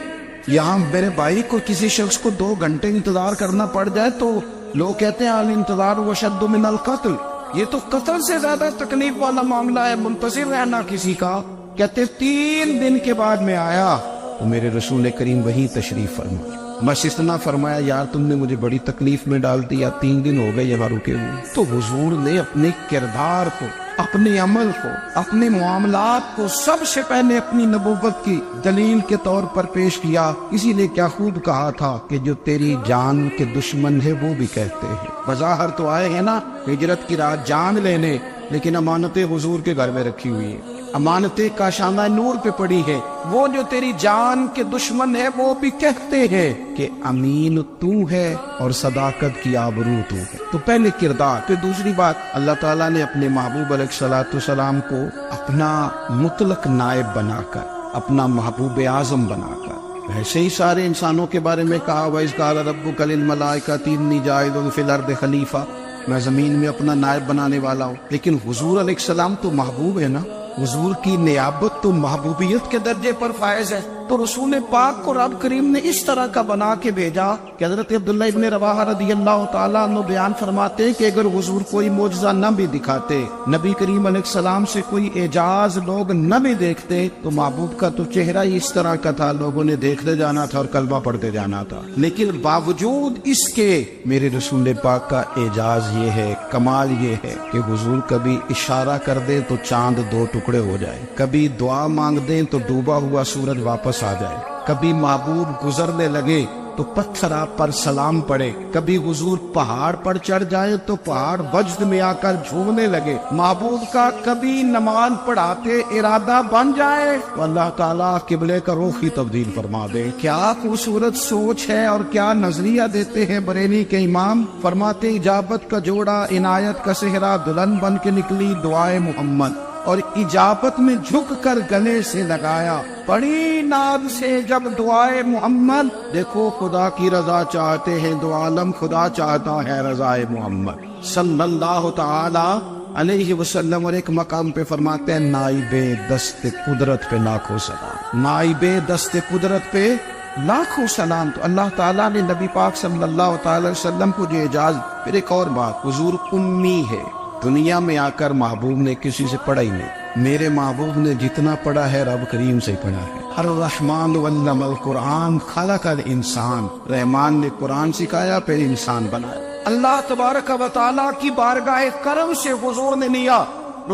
یہاں میرے بھائی کو کسی شخص کو 2 گھنٹے انتظار کرنا پڑ جائے تو لوگ کہتے ہیں الانتظار وشد من القتل، یہ تو قتل سے زیادہ تکلیف والا معاملہ ہے منتظر رہنا کسی کا۔ کہتے 3 دن کے بعد میں آیا تو میرے رسول کریم وہی تشریف فرمایا۔ بس اتنا فرمایا یار تم نے مجھے بڑی تکلیف میں ڈال دیا، 3 دن ہو گئے یہاں رکے ہوئے۔ تو حضور نے اپنے کردار کو، اپنے عمل کو، اپنے معاملات کو سب سے پہلے اپنی نبوت کی دلیل کے طور پر پیش کیا۔ اسی لیے کیا خوب کہا تھا کہ جو تیری جان کے دشمن ہے وہ بھی کہتے ہیں، بظاہر تو آئے ہیں نا ہجرت کی رات جان لینے، لیکن امانتیں حضور کے گھر میں رکھی ہوئی ہیں، امانتیں کاشانہ نور پہ پڑی ہے۔ وہ جو تیری جان کے دشمن ہے وہ بھی کہتے ہیں کہ امین تو ہے اور صداقت کی آبرو تو ہے۔ تو پہلے کردار، پھر دوسری بات، اللہ تعالیٰ نے اپنے محبوب علیہ السلام کو اپنا مطلق نائب بنا کر، اپنا محبوب اعظم بنا کر، ایسے ہی سارے انسانوں کے بارے میں کہا وَإِذْ قَالَ رَبُّكَ لِلْمَلَائِكَةِ إِنِّي جَاعِلٌ فِي الْأَرْضِ خَلِيفَةً، میں زمین میں اپنا نائب بنانے والا ہوں۔ لیکن حضور علیہ السلام تو محبوب ہے نا، حضور کی نیابت تو محبوبیت کے درجے پر فائز ہے۔ تو رسول پاک کو رب کریم نے اس طرح کا بنا کے بھیجا کہ حضرت عبداللہ ابن رواحہ رضی اللہ تعالیٰ عنہ بیان فرماتے ہیں کہ اگر حضور کوئی معجزہ نہ بھی دکھاتے، نبی کریم علیہ السلام سے کوئی اعجاز لوگ نہ بھی دیکھتے، تو محبوب کا تو چہرہ ہی اس طرح کا تھا، لوگوں نے دیکھتے جانا تھا اور کلمہ پڑھتے جانا تھا۔ لیکن باوجود اس کے میرے رسول پاک کا اعجاز یہ ہے، کمال یہ ہے کہ حضور کبھی اشارہ کر دیں تو چاند دو ٹکڑے ہو جائے، کبھی دعا مانگ دیں تو ڈوبا ہوا سورج واپس آ جائے، کبھی محبوب گزرنے لگے تو پتھر آپ پر سلام پڑے، کبھی حضور پہاڑ پر چڑھ جائے تو پہاڑ وجد میں آ کر جھومنے لگے، محبوب کا کبھی نماز پڑھاتے ارادہ بن جائے تو اللہ تعالیٰ قبلے کا رخ ہی تبدیل فرما دے۔ کیا خوبصورت سوچ ہے اور کیا نظریہ دیتے ہیں بریلی کے امام، فرماتے اجابت کا جوڑا عنایت کا صحرا دلہن بن کے نکلی دعائے محمد، اور اجابت میں جھک کر گلے سے لگایا بڑی ناز سے جب دعائے محمد، دیکھو خدا کی رضا چاہتے ہیں دو عالم، خدا چاہتا ہے رضائے محمد صلی اللہ تعالی علیہ وسلم۔ اور ایک مقام پہ فرماتے ہیں نائب دست قدرت پہ لاکھوں سلام، نائب دست قدرت پہ لاکھوں سلام۔ تو اللہ تعالیٰ نے نبی پاک صلی اللہ تعالی وسلم کو جو اعجاز۔ پھر ایک اور بات، حضور امی ہے، دنیا میں آ کر محبوب نے کسی سے پڑھا ہی نہیں، میرے محبوب نے جتنا پڑھا ہے رب کریم سے پڑھا ہے۔ الرحمن علم القرآن خلق الانسان، رحمان نے قرآن سکھایا پھر انسان بنایا۔ اللہ تبارک و تعالیٰ کی بارگاہ کرم سے حضور نے لیا،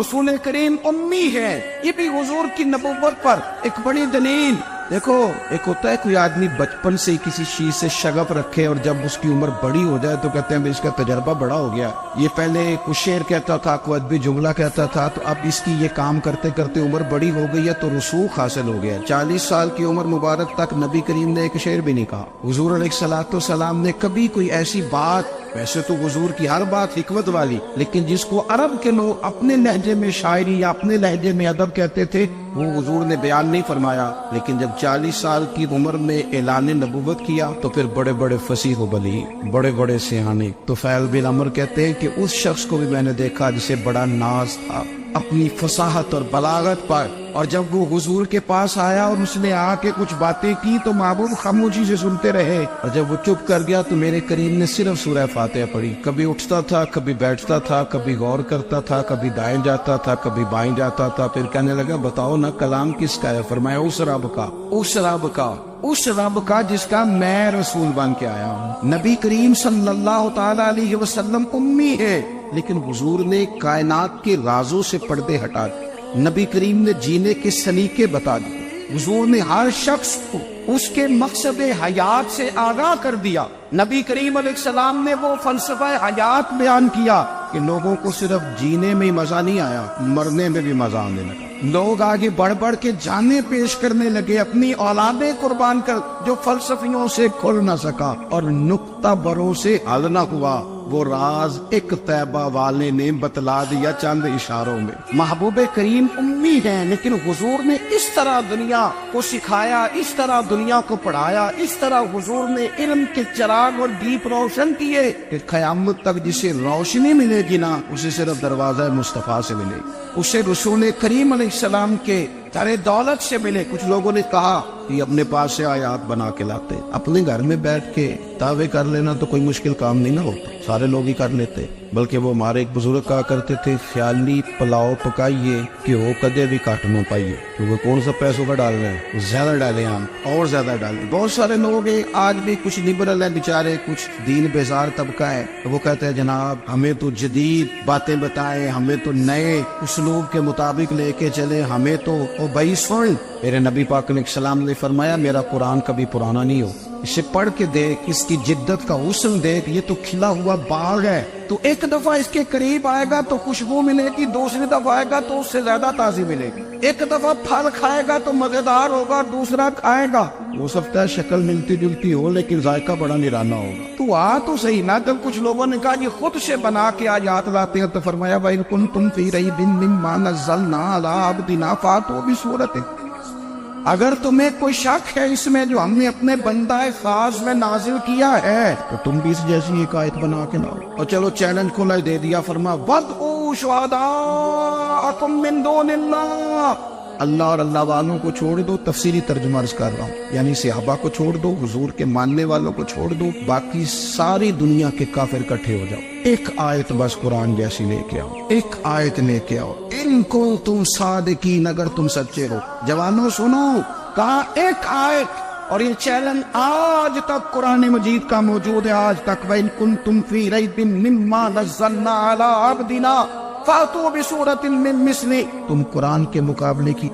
رسول کریم امی ہے، یہ بھی حضور کی نبوت پر ایک بڑی دلیل۔ دیکھو ایک ہوتا ہے کوئی آدمی بچپن سے کسی چیز سے شغف رکھے اور جب اس کی عمر بڑی ہو جائے تو کہتے ہیں اس کا تجربہ بڑا ہو گیا، یہ پہلے کچھ شعر کہتا تھا، کوئی ادبی جملہ کہتا تھا، تو اب اس کی یہ کام کرتے کرتے عمر بڑی ہو گئی ہے تو رسوخ حاصل ہو گیا۔ 40 سال کی عمر مبارک تک نبی کریم نے ایک شعر بھی نہیں کہا، حضور علیہ الصلوۃ والسلام نے کبھی کوئی ایسی بات، ویسے تو حضور کی ہر بات حکمت والی، لیکن جس کو عرب کے لوگ اپنے لہجے میں شاعری یا اپنے لہجے میں ادب کہتے تھے وہ حضور نے بیان نہیں فرمایا۔ لیکن جب 40 سال کی عمر میں اعلان نبوت کیا تو پھر بڑے بڑے فصیح و بلیغ، بڑے بڑے سیانے طفیل بن عمر کہتے ہیں کہ اس شخص کو بھی میں نے دیکھا جسے بڑا ناز تھا اپنی فصاحت اور بلاغت پر، اور جب وہ حضور کے پاس آیا اور اس نے آ کے کچھ باتیں کی تو محبوب خاموشی سے سنتے رہے، اور جب وہ چپ کر گیا تو میرے کریم نے صرف سورہ فاتحہ پڑھی، کبھی اٹھتا تھا، کبھی بیٹھتا تھا، کبھی غور کرتا تھا، کبھی دائیں جاتا تھا، کبھی بائیں جاتا تھا، پھر کہنے لگا بتاؤ نا کلام کس کا ہے؟ فرمایا اس رب کا، اس رب کا، اس رب کا جس کا میں رسول بن کے آیا ہوں۔ نبی کریم صلی اللہ تعالی علیہ وسلم امی ہے، لیکن حضور نے کائنات کے رازوں سے پردے ہٹا دیے، نبی کریم نے جینے کے سلیقے بتا دیے، حضور نے ہر شخص کو اس کے مقصد حیات سے آگاہ کر دیا، نبی کریم علیہ السلام نے وہ فلسفہ حیات بیان کیا کہ لوگوں کو صرف جینے میں مزہ نہیں آیا، مرنے میں بھی مزہ آنے لگا، لوگ آگے بڑھ بڑھ کے جانیں پیش کرنے لگے، اپنی اولادیں قربان کر، جو فلسفیوں سے کھل نہ سکا اور نکتہ بروں سے حل نہ ہوا، وہ راز ایک طیبہ والے نے بتلا دیا چند اشاروں میں۔ محبوب کریم امی ہیں، لیکن حضور نے اس طرح دنیا کو سکھایا، اس طرح دنیا کو پڑھایا، اس طرح حضور نے علم کے چراغ اور دیپ روشن کیے کہ قیامت تک جسے روشنی ملے گی نا اسے صرف دروازہ مصطفیٰ سے ملے گی، اسے رسول کریم علیہ السلام کے در دولت سے ملے۔ کچھ لوگوں نے کہا کہ اپنے پاس سے آیات بنا کے لاتے، اپنے گھر میں بیٹھ کے دعوے کر لینا تو کوئی مشکل کام نہیں نہ ہوتا، سارے لوگ ہی کر لیتے، بلکہ وہ ہمارے ایک بزرگ کہا کرتے تھے خیالی پلاؤ پکائیے کہ وہ کدے بھی کٹ نہ پائیے، کیونکہ کون سا پیسوں کا ڈالنا ہے، زیادہ ڈالیں ہم اور زیادہ ڈالیں۔ بہت سارے لوگ ہیں آج بھی کچھ لبرل ہیں بیچارے، کچھ دین بیزار طبقہ ہے، وہ کہتے ہیں جناب ہمیں تو جدید باتیں بتائیں، ہمیں تو نئے اسلوب کے مطابق لے کے چلے، ہمیں تو او بھائی سن، میرے نبی پاک علیہ السلام نے فرمایا میرا قرآن کبھی پرانا نہیں ہو، اسے پڑھ کے دیکھ، اس کی جدت کا حسن دیکھ، یہ تو کھلا ہوا باغ ہے، تو ایک دفعہ اس کے قریب آئے گا تو خوشبو ملے گی، دوسری دفعہ آئے گا تو اس سے زیادہ تازی ملے گی، ایک دفعہ پھل کھائے گا تو مزیدار ہوگا، دوسرا کھائے گا ہو سکتا ہے شکل ملتی جلتی ہو لیکن ذائقہ بڑا نرالا ہوگا۔ تو آ تو صحیح نا، جب کچھ لوگوں نے کہا یہ خود سے بنا کے آیات لاتے ہیں تو فرمایا وَإِن كُنتُمْ فِي رَيْبٍ مِّمَّا نَزَّلْنَا عَلَىٰ عَبْدِنَا فَأْتُوا بِسُورَةٍ، اگر تمہیں کوئی شک ہے اس میں جو ہم نے اپنے بندہ خاص میں نازل کیا ہے تو تم بھی اس جیسی ایک آیت بنا کے لاؤ۔ اور چلو چیلنج کھلا دے دیا، فرما وَادْعُوا شُهَدَاءَكُم مِّن دُونِ اللَّهِ، اللہ اور اللہ والوں کو چھوڑ دو، تفسیری ترجمہ عرض کر رہا ہوں، یعنی صحابہ کو چھوڑ دو، حضور کے ماننے والوں کو چھوڑ دو، باقی ساری دنیا کے کافر اکٹھے ہو جاؤ، ایک آیت بس قرآن جیسی لے کے آؤ، ایک آیت لے کے آؤ، ان کو تم صادقین، اگر تم سچے ہو۔ جوانوں سنو، کہا ایک آیت، اور یہ چیلنج آج تک قرآن مجید کا موجود ہے، آج تک وَإِن كُنتُمْ فِي رَيْبٍ مِّمَّا نَزَّلْنَا عَلَىٰ عَبْدِنَا فَأْتُوا بِسُورَةٍ مِّن مِّثْلِهِ، تم قرآن کے مقابلے کی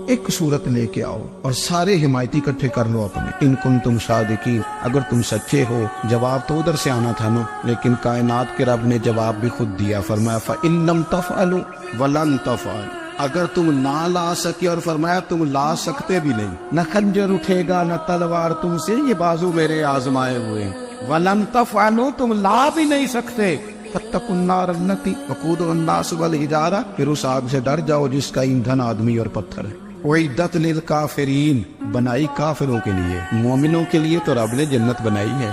ایک صورت لے کے آؤ اور سارے حمایتی اکٹھے کر لو اپنے، ان کنتم صادقین، اگر تم سچے ہو۔ جواب تو ادھر سے آنا تھا نا، لیکن کائنات کے رب نے جواب بھی خود دیا، فرمایا فَإِن لَّمْ تَفْعَلُوا وَلَن تَفْعَلُوا، اگر تم نہ لا سکے، اور فرمایا تم لا سکتے بھی نہیں، نہ خنجر اٹھے گا نہ تلوار تم سے، یہ بازو میرے آزمائے ہوئے ہیں، وَلَن تَفْعَلُوا، تم لا بھی نہیں سکتے، فَاتَّقُوا النَّارَ الَّتِي وَقُودُهَا النَّاسُ وَالْحِجَارَةُ، پھر اس آگ سے ڈر جاؤ جس کا ایندھن آدمی اور پتھر ہے۔ اعدت للکافرین، بنائی کافروں کے لیے، مومنوں کے لیے تو رب نے جنت بنائی ہے۔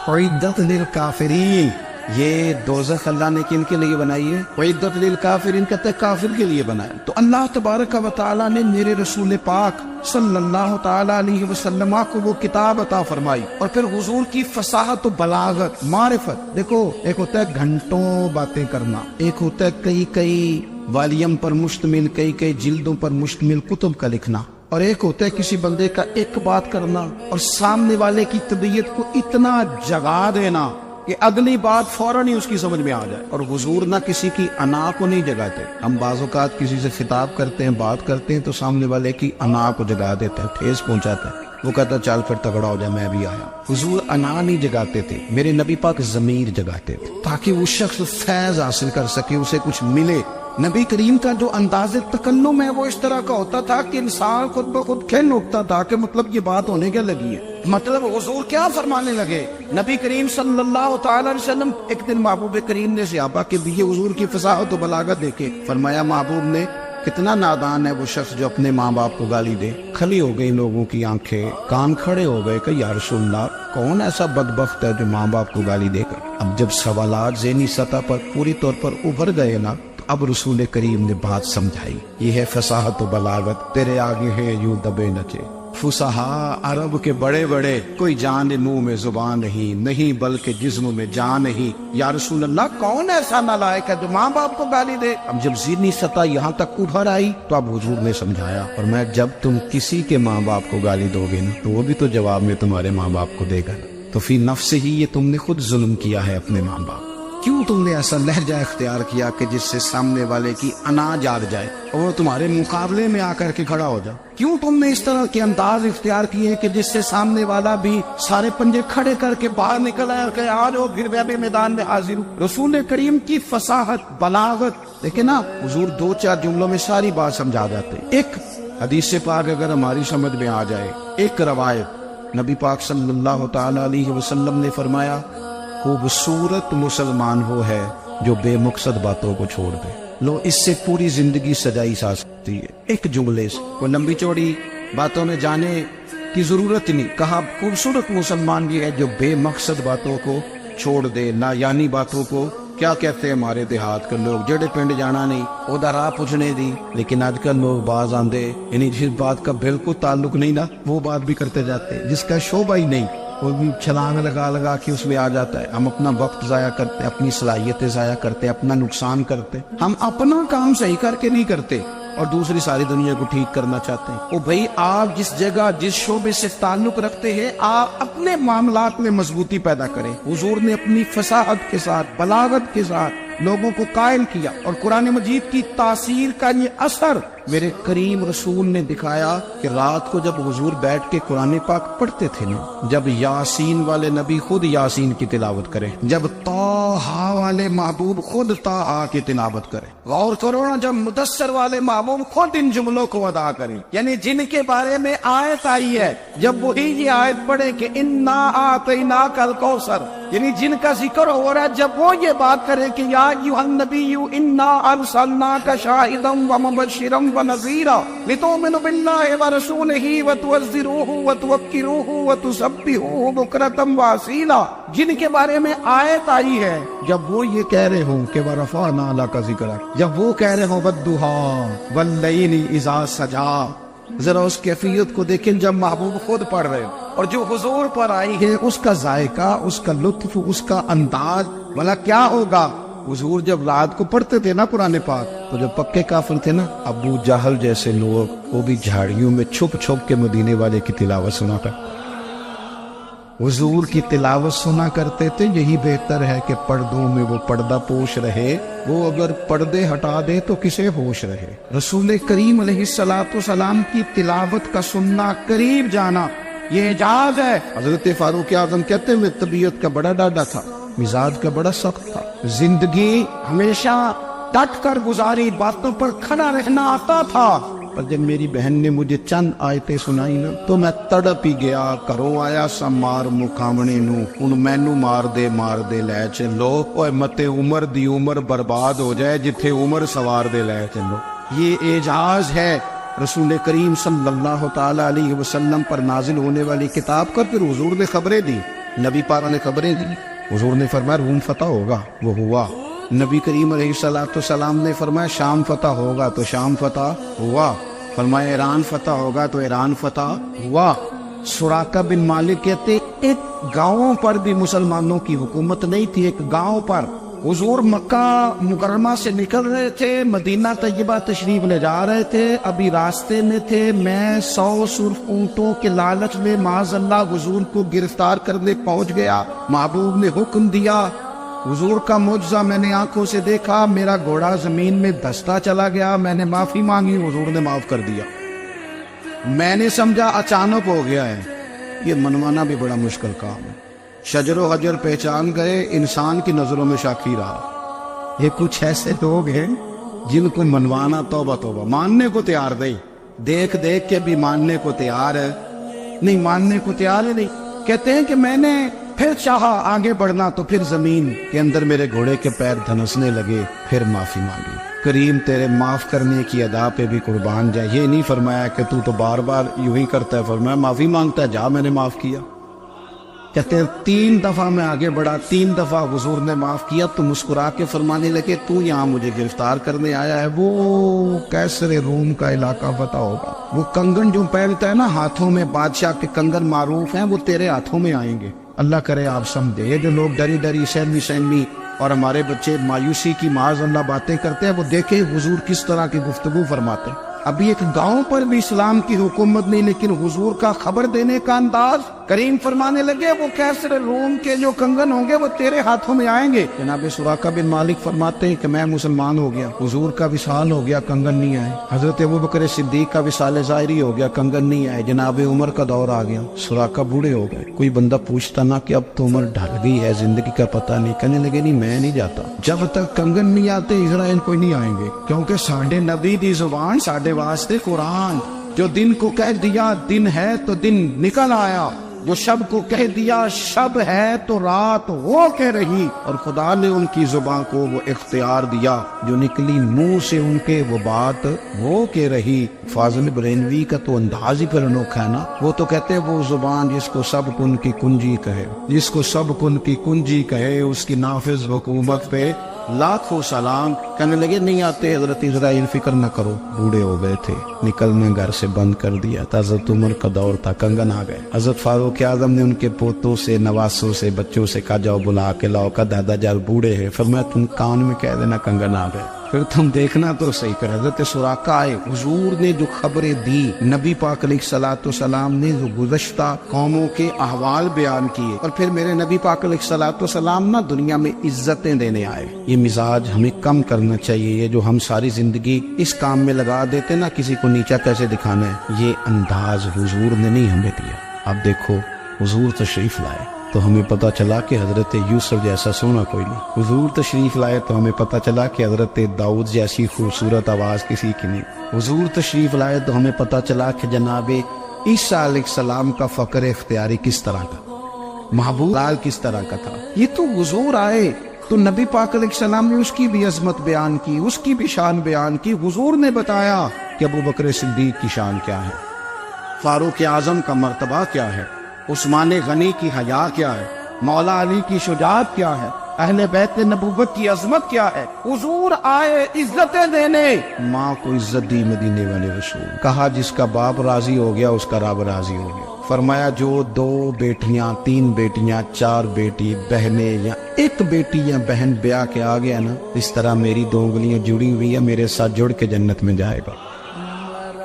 اعدت للکافرین، یہ دوزخ اللہ نے کن کے لیے بنائی ہے؟ اعدت للکافرین کہتے ہیں کافر کے لیے بنایا۔ تو اللہ تبارک و تعالیٰ نے میرے رسول پاک صلی اللہ تعالیٰ علیہ وسلم کو وہ کتاب عطا فرمائی، اور پھر حضور کی فصاحت و بلاغت، معرفت، دیکھو ایک ہوتا ہے گھنٹوں باتیں کرنا، ایک ہوتا ہے کئی والیم پر مشتمل، کئی جلدوں پر مشتمل کتب کا لکھنا، اور ایک ہوتا ہے کسی بندے کا ایک بات کرنا اور سامنے والے کی طبیعت کو اتنا جگا دینا کہ اگلی بات فوراً ہی اس کی سمجھ میں آ جائے۔ اور حضور نہ کسی کی انا کو نہیں جگاتے، ہم بعض اوقات کسی سے خطاب کرتے ہیں، بات کرتے ہیں تو سامنے والے کی انا کو جگا دیتے ہیں، ٹھیس پہنچاتا ہے، وہ کہتا چل پھر تگڑا ہو جائے میں بھی آیا۔ حضور انا نہیں جگاتے تھے، میرے نبی پاک ضمیر جگاتے تھے تاکہ وہ شخص فیض حاصل کر سکے، اسے کچھ ملے۔ نبی کریم کا جو انداز تکلم ہے وہ اس طرح کا ہوتا تھا کہ انسان خود بخود کھل اٹھتا تھا کہ مطلب یہ بات ہونے کے لگی ہے، مطلب حضور کیا فرمانے لگے۔ نبی کریم صلی اللہ تعالی علیہ وسلم، ایک دن محبوب کریم نے صحابہ کے دیے حضور کی فصاحت و بلاغت دیکھے، فرمایا محبوب نے کتنا نادان ہے وہ شخص جو اپنے ماں باپ کو گالی دے۔ کھلی ہو گئی لوگوں کی آنکھیں، کان کھڑے ہو گئے کہ یا رسول اللہ کون ایسا بدبخت ہے جو ماں باپ کو گالی دے کر۔ اب جب سوالات ذہنی سطح پر پوری طور پر ابھر گئے نا، اب رسول کریم نے بات سمجھائی، یہ ہے فصاحت و بلاغت، تیرے آگے ہے یوں دبے نچے۔ فصحا عرب کے بڑے بڑے، کوئی جان منہ میں زبان نہیں بلکہ جسم میں جان نہیں۔ یا رسول اللہ کون ایسا نالائق ہے جو ماں باپ کو گالی دے؟ اب جب ذہنی سطح یہاں تک ابھر آئی تو اب حضور نے سمجھایا، اور میں جب تم کسی کے ماں باپ کو گالی دو گے نا تو وہ بھی تو جواب میں تمہارے ماں باپ کو دے گا، تو فی نفس ہی یہ تم نے خود ظلم کیا ہے اپنے ماں باپ۔ کیوں تم نے ایسا لہجہ اختیار کیا کہ جس سے سامنے والے کی انا جاگ جائے اور وہ تمہارے مقابلے میں آ کر کے کھڑا ہو جائے؟ کیوں تم نے اس طرح کے انداز اختیار کیے کہ جس سے سامنے والا بھی سارے پنجے کھڑے کر کے باہر نکل آیا کہ آ جاؤ پھر میں بھی میدان میں حاضر ہوں؟ رسول کریم کی فصاحت بلاغت دیکھیں نا، حضور 2-4 جملوں میں ساری بات سمجھا جاتے۔ ایک حدیث پاک اگر ہماری سمجھ میں آ جائے، ایک روایت، نبی پاک صلی اللہ تعالی علیہ وسلم نے فرمایا خوبصورت مسلمان وہ ہے جو بے مقصد باتوں کو چھوڑ دے۔ لو اس سے پوری زندگی سجائی جا سکتی ہے، ایک جملے سے، کوئی لمبی چوڑی باتوں میں جانے کی ضرورت نہیں۔ کہا خوبصورت مسلمان یہ ہے جو بے مقصد باتوں کو چھوڑ دے، نا یعنی باتوں کو کیا کہتے ہیں ہمارے دیہات کے لوگ، جڑے پنڈ جانا نہیں اودا راہ پوچھنے دی، لیکن آج کل لوگ باز آندے یعنی جس بات کا بالکل تعلق نہیں نا وہ بات بھی کرتے جاتے، جس کا شعبہ ہی نہیں وہ بھی چھلانگ لگا کے اس میں آ جاتا ہے۔ ہم اپنا وقت ضائع کرتے، اپنی صلاحیتیں ضائع کرتے، اپنا نقصان کرتے، ہم اپنا کام صحیح کر کے نہیں کرتے اور دوسری ساری دنیا کو ٹھیک کرنا چاہتے ہیں۔ او بھائی آپ جس جگہ جس شعبے سے تعلق رکھتے ہیں آپ اپنے معاملات میں مضبوطی پیدا کریں۔ حضور نے اپنی فصاحت کے ساتھ بلاغت کے ساتھ لوگوں کو قائل کیا، اور قرآن مجید کی تاثیر کا یہ اثر میرے کریم رسول نے دکھایا کہ رات کو جب حضور بیٹھ کے قرآن پاک پڑھتے تھے نا، جب یاسین والے نبی خود یاسین کی تلاوت کرے، جب طٰہٰ والے محبوب خود طٰہٰ کی تلاوت کرے، غور کرو نا جب مدثر والے محبوب خود ان جملوں کو ادا کریں، یعنی جن کے بارے میں آیت آئی ہے، جب وہی یہ آیت پڑھے کہ انا اعطیناک الکوثر، یعنی جن کا ذکر ہو رہا ہے، جب وہ یہ بات کرے کہ یا ایھا النبی انا ارسلناک شاہدا ومبشرا ونذیرا لتؤمنوا باللہ ورسولہ وتعزروہ وتوقروہ وتسبحوہ بکرۃ واصیلا، جن کے بارے میں آیت آئی ہے جب وہ یہ کہہ رہے ہوں کہ ورفعنا لک ذکرک، جب وہ کہہ رہے ہوں والضحیٰ واللیل اذا سجا، ذرا اس کیفیت کو دیکھیں جب محبوب خود پڑھ رہے ہو، اور جو حضور پر آئی ہے اس کا ذائقہ، اس کا لطف، اس کا انداز، بھلا کیا ہوگا۔ حضور جب رات کو پڑھتے تھے نا قرآن پاک، تو جو پکے کافر تھے نا، ابو جہل جیسے لوگ، وہ بھی جھاڑیوں میں چھپ چھپ کے مدینے والے کی تلاوت سنا کرتے، حضور کی تلاوت سنا کرتے تھے۔ یہی بہتر ہے کہ پردوں میں وہ پردہ پوش رہے، وہ اگر پردے ہٹا دے تو کسے ہوش رہے۔ رسول کریم علیہ السلام کی تلاوت کا سننا، قریب جانا، یہ اعجاز ہے۔ حضرت فاروق اعظم کہتے ہیں میں طبیعت کا بڑا ڈاڈا تھا، مزاج کا بڑا سخت تھا، زندگی ہمیشہ ڈٹ کر گزاری، باتوں پر کھڑا رہنا آتا تھا، پر جب میری بہن نے مجھے چند آیتیں سنائی نا تو میں تڑپ ہی گیا۔ کرو آیا سا مار مکامنے نو، ان مینو مار دے لے چلو، اوے متے عمر دی عمر برباد ہو جائے جتھے عمر سوار دے لے چلو۔ یہ اعجاز ہے رسول کریم صلی اللہ تعالی علیہ وسلم پر نازل ہونے والی کتاب کا۔ پھر حضور نے خبریں دی، نبی پاک نے خبریں دی۔ حضور نے فرمایا روم فتح ہوگا، وہ ہوا۔ نبی کریم علیہ السلام نے فرمایا شام فتح ہوگا، تو شام فتح ہوا۔ فرمایا ایران فتح ہوگا، تو ایران فتح ہوا۔ سراقہ بن مالک کہتے ایک گاؤں پر بھی مسلمانوں کی حکومت نہیں تھی، ایک گاؤں پر حضور مکہ مکرمہ سے نکل رہے تھے، مدینہ طیبہ تشریف لے جا رہے تھے، ابھی راستے میں تھے، میں 100 سرخ اونٹوں کے لالچ میں معاذ اللہ حضور کو گرفتار کرنے پہنچ گیا۔ محبوب نے حکم دیا، حضور کا معجزہ میں نے آنکھوں سے دیکھا، میرا گھوڑا زمین میں دھستا چلا گیا، میں نے معافی مانگی، حضور نے معاف کر دیا۔ میں نے سمجھا اچانک ہو گیا ہے، یہ منوانا بھی بڑا مشکل کام ہے۔ شجر و حجر پہچان گئے، انسان کی نظروں میں شاکی رہا۔ یہ کچھ ایسے لوگ ہیں جن کو منوانا توبہ توبہ، ماننے کو تیار نہیں، دیکھ دیکھ کے بھی ماننے کو تیار ہے نہیں، ماننے کو تیار ہے نہیں۔ کہتے ہیں کہ میں نے پھر چاہا آگے بڑھنا تو پھر زمین کے اندر میرے گھوڑے کے پیر دھنسنے لگے، پھر معافی مانگی۔ کریم تیرے معاف کرنے کی ادا پہ بھی قربان جائے۔ یہ نہیں فرمایا کہ تو بار بار یوں ہی کرتا ہے، فرمایا معافی مانگتا ہے، جا میں نے معاف کیا۔ کہتے ہیں 3 دفعہ میں آگے بڑھا، 3 دفعہ حضور نے معاف کیا، تو مسکرا کے فرمانے لگے تو یہاں مجھے گرفتار کرنے آیا ہے، وہ کیسر روم کا علاقہ فتح ہوگا، وہ کنگن جو پہنتا ہے نا ہاتھوں میں، بادشاہ کے کنگن معروف ہیں، وہ تیرے ہاتھوں میں آئیں گے۔ اللہ کرے آپ سمجھے، یہ جو لوگ ڈری ڈری سہمی اور ہمارے بچے مایوسی کی معاذ اللہ باتیں کرتے ہیں، وہ دیکھیں حضور کس طرح کی گفتگو فرماتے ہیں۔ ابھی ایک گاؤں پر بھی اسلام کی حکومت نہیں، لیکن حضور کا خبر دینے کا انداز، کریم فرمانے لگے وہ کیسر روم کے جو کنگن ہوں گے وہ تیرے ہاتھوں میں آئیں گے۔ جناب سراقہ بن مالک فرماتے ہیں کہ میں مسلمان ہو گیا، حضور کا وصال ہو گیا، کنگن نہیں آئے۔ حضرت ابوبکر صدیق کا وصال ظاہری ہو گیا، کنگن نہیں آئے۔ جناب عمر کا دور آ گیا، سراقہ بوڑھے ہو گئے۔ کوئی بندہ پوچھتا نا کہ اب تو عمر ڈھل گئی ہے، زندگی کا پتہ نہیں، کہنے لگے نہیں میں نہیں جاتا، جب تک کنگن نہیں آتے اسرائیل کوئی نہیں آئیں گے، کیونکہ ساڈے نبی دی زبان، ساڈے واسطے قرآن، جو دن کو کہہ دیا دن ہے تو دن نکل آیا، جو شب کو کہہ دیا شب ہے تو رات ہو کے رہی، اور خدا نے ان کی زبان کو وہ اختیار دیا، جو نکلی منہ سے ان کے وہ بات ہو کے رہی۔ فاضل برینوی کا تو انداز ہی پھر انوکھا ہے نا، وہ تو کہتے ہیں وہ زبان جس کو سب کن کی کنجی کہے، جس کو سب کن کی کنجی کہے، اس کی نافذ حکومت پہ لاکھوں سلام۔ کہنے لگے نہیں آتے حضرت اسرائیل، فکر نہ کرو، بوڑھے ہو گئے تھے، نکلنے گھر سے بند کر دیا تھا، حضرت عمر کا دور تھا، کنگن آ گئے۔ حضرت فاروق اعظم نے ان کے پوتوں سے، نواسوں سے، بچوں سے کہا جاؤ بلا کے لاؤ، کا دادا جان بوڑھے ہیں، فرمایا تم کان میں کہہ دینا کنگن آ گئے، پھر تم دیکھنا تو صحیح کر۔ حضرت سراقہ آئے، حضور نے جو خبریں دی، نبی پاک علیہ السلام نے جو گزشتہ قوموں کے احوال بیان کیے، اور پھر میرے نبی پاک علیہ السلام نا دنیا میں عزتیں دینے آئے۔ یہ مزاج ہمیں کم کرنا چاہیے، یہ جو ہم ساری زندگی اس کام میں لگا دیتے نا کسی کو نیچا کیسے دکھانا ہے، یہ انداز حضور نے نہیں ہمیں دیا۔ اب دیکھو حضور تشریف لائے تو ہمیں پتہ چلا کہ حضرت یوسف جیسا سونا کوئی نہیں، حضور تشریف لائے تو ہمیں پتہ چلا کہ حضرت داؤد جیسی خوبصورت آواز کسی کی نہیں، حضور تشریف لائے تو ہمیں پتہ چلا کہ جناب عیسیٰ علیہ السلام کا فقر اختیاری کس طرح کا، محبوب لال کس طرح کا تھا۔ یہ تو حضور آئے، تو نبی پاک علیہ السلام نے اس کی بھی عظمت بیان کی، اس کی بھی شان بیان کی. حضور نے بتایا کہ ابو بکر صدیق کی شان کیا ہے، فاروق اعظم کا مرتبہ کیا ہے، عثمان غنی کی حیا کیا ہے، مولا علی کی شجاعت کیا ہے، اہل بیت نبوت کی عظمت کیا ہے. حضور آئے عزتیں دینے، ماں کو عزت دی مدینے والے رسول. کہا جس کا باپ راضی ہو گیا اس کا رب راضی ہو گیا. فرمایا جو 2 بیٹیاں 3 بیٹیاں 4 بیٹی بہنیں یا 1 بیٹی یا بہن بیاہ کے آ گیا نا، اس طرح میری 2 انگلیاں جڑی ہوئی ہیں، میرے ساتھ جڑ کے جنت میں جائے گا.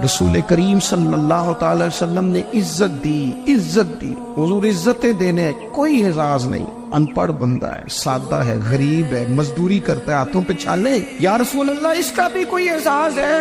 رسول کریم صلی اللہ تعالی وسلم نے عزت دی. حضور عزتیں دینے، کوئی اعزاز نہیں. ان پڑھ بندہ ہے، سادہ ہے، غریب ہے، مزدوری کرتا ہے، ہاتھوں پہ چھالے، یا رسول اللہ اس کا بھی کوئی اعزاز ہے؟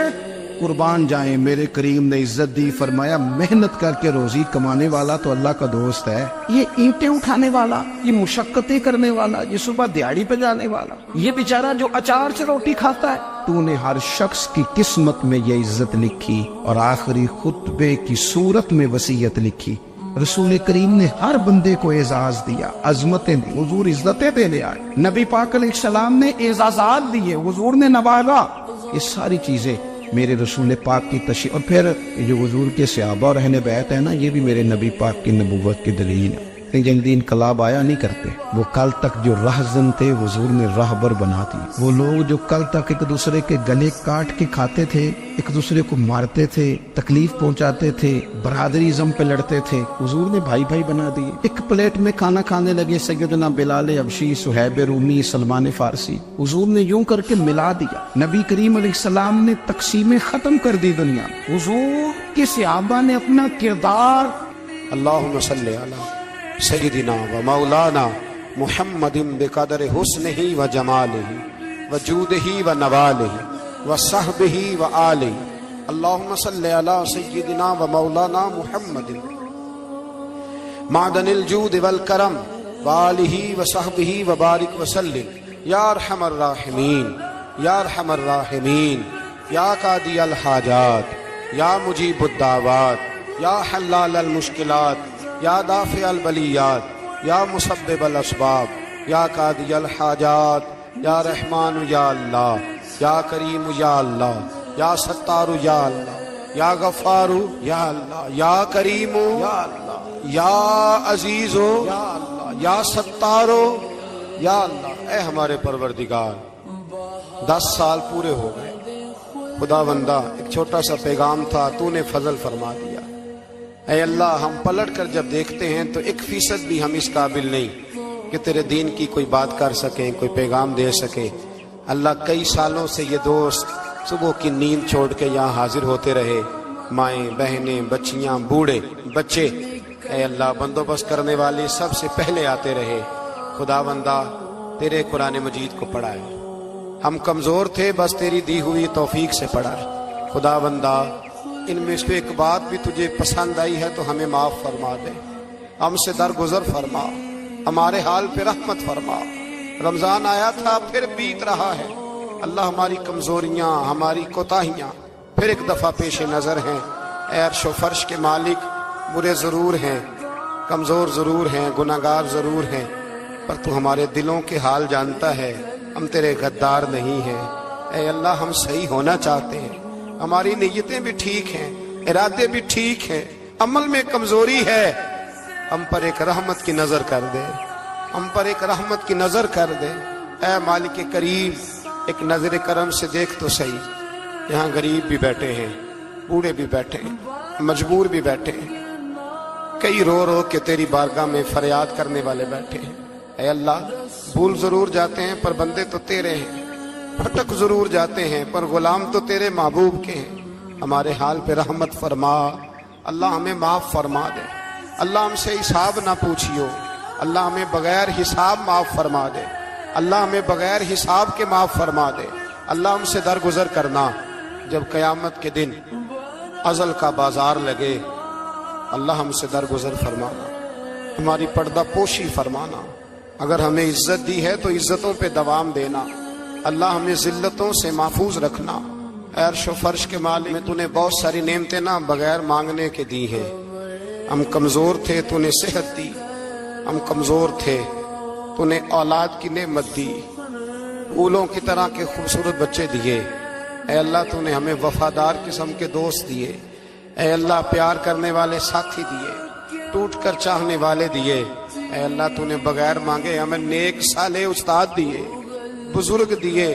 قربان جائیں، میرے کریم نے عزت دی. فرمایا محنت کر کے روزی کمانے والا تو اللہ کا دوست ہے. یہ اینٹیں اٹھانے والا، یہ مشقتیں کرنے والا، یہ صبح دیہڑی پہ جانے والا، یہ بیچارہ جو اچار سے روٹی کھاتا ہے، تو نے ہر شخص کی قسمت میں یہ عزت لکھی اور آخری خطبے کی صورت میں وصیت لکھی. رسول کریم نے ہر بندے کو اعزاز دیا، عظمتیں دی. حضور عزتیں دینے آئے. نبی پاک علیہ السلام نے اعزازات دیے، حضور نے نوازا. یہ ساری چیزیں میرے رسول پاک کی تشریح. اور پھر یہ جو حضور کے صحابہ اور اہل بیت ہے نا، یہ بھی میرے نبی پاک کی نبوت کی دلیل ہے. جلدی انقلاب آیا نہیں کرتے. وہ کل تک جو رہزن تھے حضور نے راہبر بنا دی. وہ لوگ جو کل تک ایک دوسرے کے گلے کاٹ کے کھاتے تھے، ایک دوسرے کو مارتے تھے، تکلیف پہنچاتے تھے، برادریزم پہ لڑتے تھے، حضور نے بھائی بھائی بنا دیے. ایک پلیٹ میں کھانا کھانے لگے، سیدنا بلال حبشی، صہیب رومی، سلمان فارسی. حضور نے یوں کر کے ملا دیا. نبی کریم علیہ السلام نے تقسیمیں ختم کر دی دنیا. حضور کے صحابہ نے اپنا کردار. اللہم صلی علی سیدنا و مولانا محمد بقدر حسنہ و جمالہ و جودہ و نوالہ و صحبہ و آلہ. اللہم صلی علی سیدنا و مولانا محمد معدن الجود والکرم و آلہ و صحبہ و بارک وسلم. یا ارحم الراحمین، یا ارحم الراحمین، یا قاضی الحاجات، یا مجیب الدعوات، یا حلال المشکلات، یا دافع البلیات، یا مسبب الاسباب، یا قاضی الحاجات، یا رحمان یا اللہ، یا کریم یا اللہ، یا ستار یا اللہ، یا غفار یا اللہ، یا کریم یا اللہ، یا عزیز یا اللہ، یا ستار یا اللہ. اے ہمارے پروردگار، 10 سال پورے ہو گئے. خدا بندہ ایک چھوٹا سا پیغام تھا، تو نے فضل فرما دیا. اے اللہ، ہم پلٹ کر جب دیکھتے ہیں تو 1% بھی ہم اس قابل نہیں کہ تیرے دین کی کوئی بات کر سکیں، کوئی پیغام دے سکیں. اللہ، کئی سالوں سے یہ دوست صبح کی نیند چھوڑ کے یہاں حاضر ہوتے رہے، مائیں، بہنیں، بچیاں، بوڑھے، بچے. اے اللہ، بندوبست کرنے والے سب سے پہلے آتے رہے. خدا بندہ تیرے قرآن مجید کو پڑھا ہے. ہم کمزور تھے، بس تیری دی ہوئی توفیق سے پڑھا ہے. خدا بندہ ان میں سے ایک بات بھی تجھے پسند آئی ہے تو ہمیں معاف فرما دے، ہم سے درگزر فرما، ہمارے حال پہ رحمت فرما. رمضان آیا تھا، پھر بیت رہا ہے. اللہ، ہماری کمزوریاں، ہماری کوتاہیاں پھر ایک دفعہ پیش نظر ہیں. اے عرش و فرش کے مالک، برے ضرور ہیں، کمزور ضرور ہیں، گناہگار ضرور ہیں، پر تو ہمارے دلوں کے حال جانتا ہے. ہم تیرے غدار نہیں ہیں. اے اللہ، ہم صحیح ہونا چاہتے ہیں، ہماری نیتیں بھی ٹھیک ہیں، ارادے بھی ٹھیک ہیں، عمل میں کمزوری ہے. ہم پر ایک رحمت کی نظر کر دے، ہم پر ایک رحمت کی نظر کر دے. اے مالک کریم، ایک نظر کرم سے دیکھ تو صحیح. یہاں غریب بھی بیٹھے ہیں، بوڑھے بھی بیٹھے ہیں، مجبور بھی بیٹھے ہیں، کئی رو رو کے تیری بارگاہ میں فریاد کرنے والے بیٹھے ہیں. اے اللہ، بھول ضرور جاتے ہیں پر بندے تو تیرے ہیں، پھٹک ضرور جاتے ہیں پر غلام تو تیرے محبوب کے ہیں. ہمارے حال پہ رحمت فرما. اللہ، ہمیں معاف فرما دے. اللہ، ہم سے حساب نہ پوچھیو. اللہ، ہمیں بغیر حساب معاف فرما دے. اللہ، ہمیں بغیر حساب کے معاف فرما دے. اللہ، ہم سے درگزر کرنا. جب قیامت کے دن ازل کا بازار لگے، اللہ ہم سے درگزر فرمانا، ہماری پردہ پوشی فرمانا. اگر ہمیں عزت دی ہے تو عزتوں پہ دوام دینا. اللہ، ہمیں ذلتوں سے محفوظ رکھنا. اے عرش و فرش کے مالک، میں تو نے بہت ساری نعمتیں نہ بغیر مانگنے کے دی ہیں. ہم کمزور تھے، تو نے صحت دی. ہم کمزور تھے، تو نے اولاد کی نعمت دی. پھولوں کی طرح کے خوبصورت بچے دیے، اے اللہ تو نے ہمیں وفادار قسم کے دوست دیے، اے اللہ پیار کرنے والے ساتھی دیے، ٹوٹ کر چاہنے والے دیے، اے اللہ تو نے بغیر مانگے ہمیں نیک صالح استاد دیے، بزرگ دیے،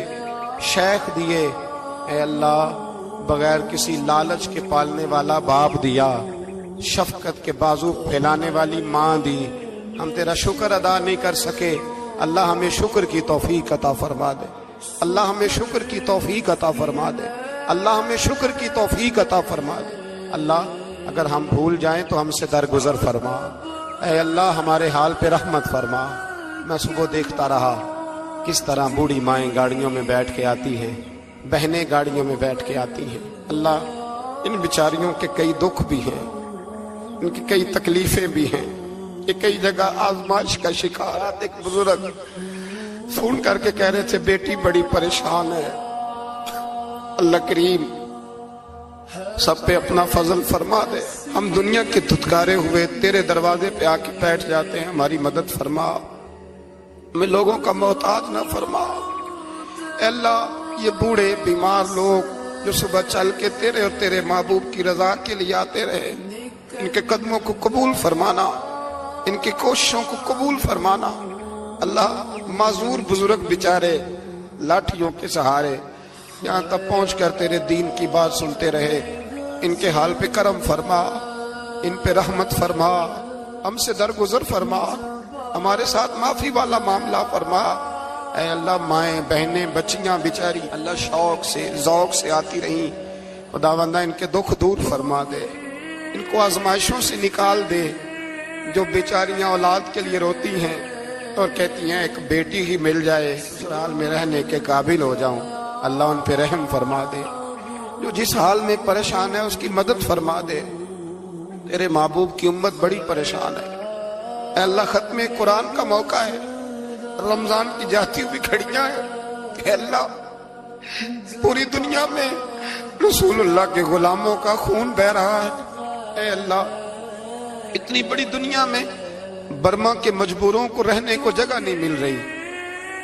شیخ دیے، اے اللہ بغیر کسی لالچ کے پالنے والا باپ دیا، شفقت کے بازو پھیلانے والی ماں دی۔ ہم تیرا شکر ادا نہیں کر سکے، اللہ ہمیں شکر کی توفیق عطا فرما دے، اللہ ہمیں شکر کی توفیق عطا فرما دے، اللہ ہمیں شکر کی توفیق عطا فرما دے۔ اللہ اگر ہم بھول جائیں تو ہم سے درگزر فرما، اے اللہ ہمارے حال پہ رحمت فرما۔ میں صبح دیکھتا رہا کس طرح بوڑھی مائیں گاڑیوں میں بیٹھ کے آتی ہیں، بہنیں گاڑیوں میں بیٹھ کے آتی ہیں۔ اللہ ان بیچاریوں کے کئی دکھ بھی ہیں، ان کی کئی تکلیفیں بھی ہیں، یہ کئی جگہ آزمائش کا شکار۔ ایک بزرگ فون کر کے کہہ رہے تھے بیٹی بڑی پریشان ہے، اللہ کریم سب پہ اپنا فضل فرما دے، ہم دنیا کے دھتکارے ہوئے تیرے دروازے پہ آ کے بیٹھ جاتے ہیں، ہماری مدد فرما، ہمیں لوگوں کا محتاج نہ فرما۔ اے اللہ یہ بوڑھے بیمار لوگ جو صبح چل کے تیرے اور تیرے محبوب کی رضا کے لیے آتے رہے، ان کے قدموں کو قبول فرمانا، ان کی کوششوں کو قبول فرمانا۔ اللہ معذور بزرگ بیچارے لاٹھیوں کے سہارے یہاں تک پہنچ کر تیرے دین کی بات سنتے رہے، ان کے حال پہ کرم فرما، ان پہ رحمت فرما، ہم سے درگزر فرما، ہمارے ساتھ معافی والا معاملہ فرما۔ اے اللہ مائیں بہنیں بچیاں بیچاری اللہ شوق سے ذوق سے آتی رہیں، خداوندہ ان کے دکھ دور فرما دے، ان کو آزمائشوں سے نکال دے۔ جو بیچاریاں اولاد کے لیے روتی ہیں اور کہتی ہیں ایک بیٹی ہی مل جائے سسرال میں رہنے کے قابل ہو جاؤں، اللہ ان پہ رحم فرما دے۔ جو جس حال میں پریشان ہے اس کی مدد فرما دے، تیرے محبوب کی امت بڑی پریشان ہے۔ اے اللہ ختم قرآن کا موقع ہے، رمضان کی جاتی ہوئی گھڑیاں ہیں، اے اللہ پوری دنیا میں رسول اللہ کے غلاموں کا خون بہ رہا ہے۔ اے اللہ اتنی بڑی دنیا میں برما کے مجبوروں کو رہنے کو جگہ نہیں مل رہی،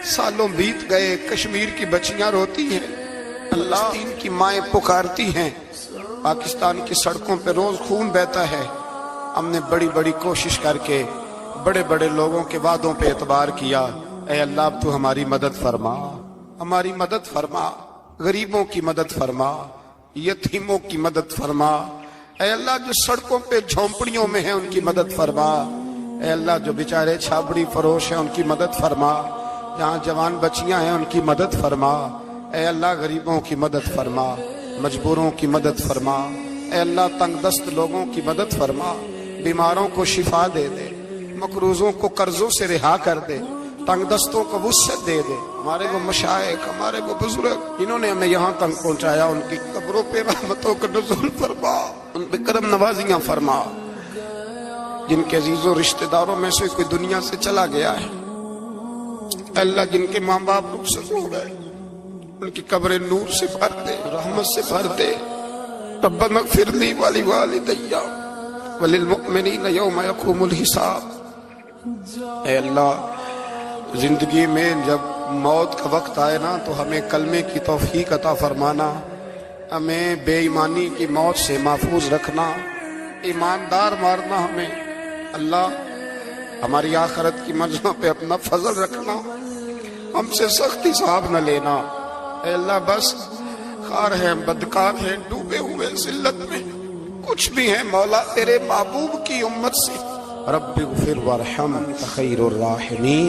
سالوں بیت گئے، کشمیر کی بچیاں روتی ہیں، اللہ فلسطین کی مائیں پکارتی ہیں، پاکستان کی سڑکوں پہ روز خون بہتا ہے۔ ہم نے بڑی بڑی کوشش کر کے بڑے بڑے لوگوں کے وعدوں پہ اعتبار کیا، اے اللہ اب تو ہماری مدد فرما، ہماری مدد فرما، غریبوں کی مدد فرما، یتیموں کی مدد فرما۔ اے اللہ جو سڑکوں پہ جھونپڑیوں میں ہیں ان کی مدد فرما، اے اللہ جو بیچارے چھابڑی فروش ہیں ان کی مدد فرما، جہاں جوان بچیاں ہیں ان کی مدد فرما۔ اے اللہ غریبوں کی مدد فرما، مجبوروں کی مدد فرما، اے اللہ تنگ دست لوگوں کی مدد فرما، بیماروں کو شفا دے دے، مقروضوں کو قرضوں سے رہا کر دے، تنگ دستوں کو وسعت دے دے۔ ہمارے وہ مشائخ، ہمارے وہ بزرگ جنہوں نے ہمیں یہاں تک پہنچایا ان کی قبروں پہ رحمتوں کا نزول فرما، ان پہ کرم نوازیاں فرما۔ جن کے عزیز و رشتہ داروں میں سے کوئی دنیا سے چلا گیا ہے، اللہ جن کے ماں باپ رخصت ہو گئے ان کی قبریں نور سے بھر دے، رحمت سے بھر دے۔ ربنا اغفر لی ولوالدی وللمؤمنین یوم یقوم الحساب۔ اے اللہ زندگی میں جب موت کا وقت آئے نا تو ہمیں کلمے کی توفیق عطا فرمانا، ہمیں بے ایمانی کی موت سے محفوظ رکھنا، ایماندار مارنا ہمیں۔ اللہ ہماری آخرت کی منزلوں پہ اپنا فضل رکھنا، ہم سے سختی صاحب نہ لینا۔ اے اللہ بس خار ہیں، بدکار ہیں، ڈوبے ہوئے ذلت میں کچھ بھی ہیں مولا تیرے محبوب کی امت سے۔ رب اغفر وارحم انت خیر الراحمین۔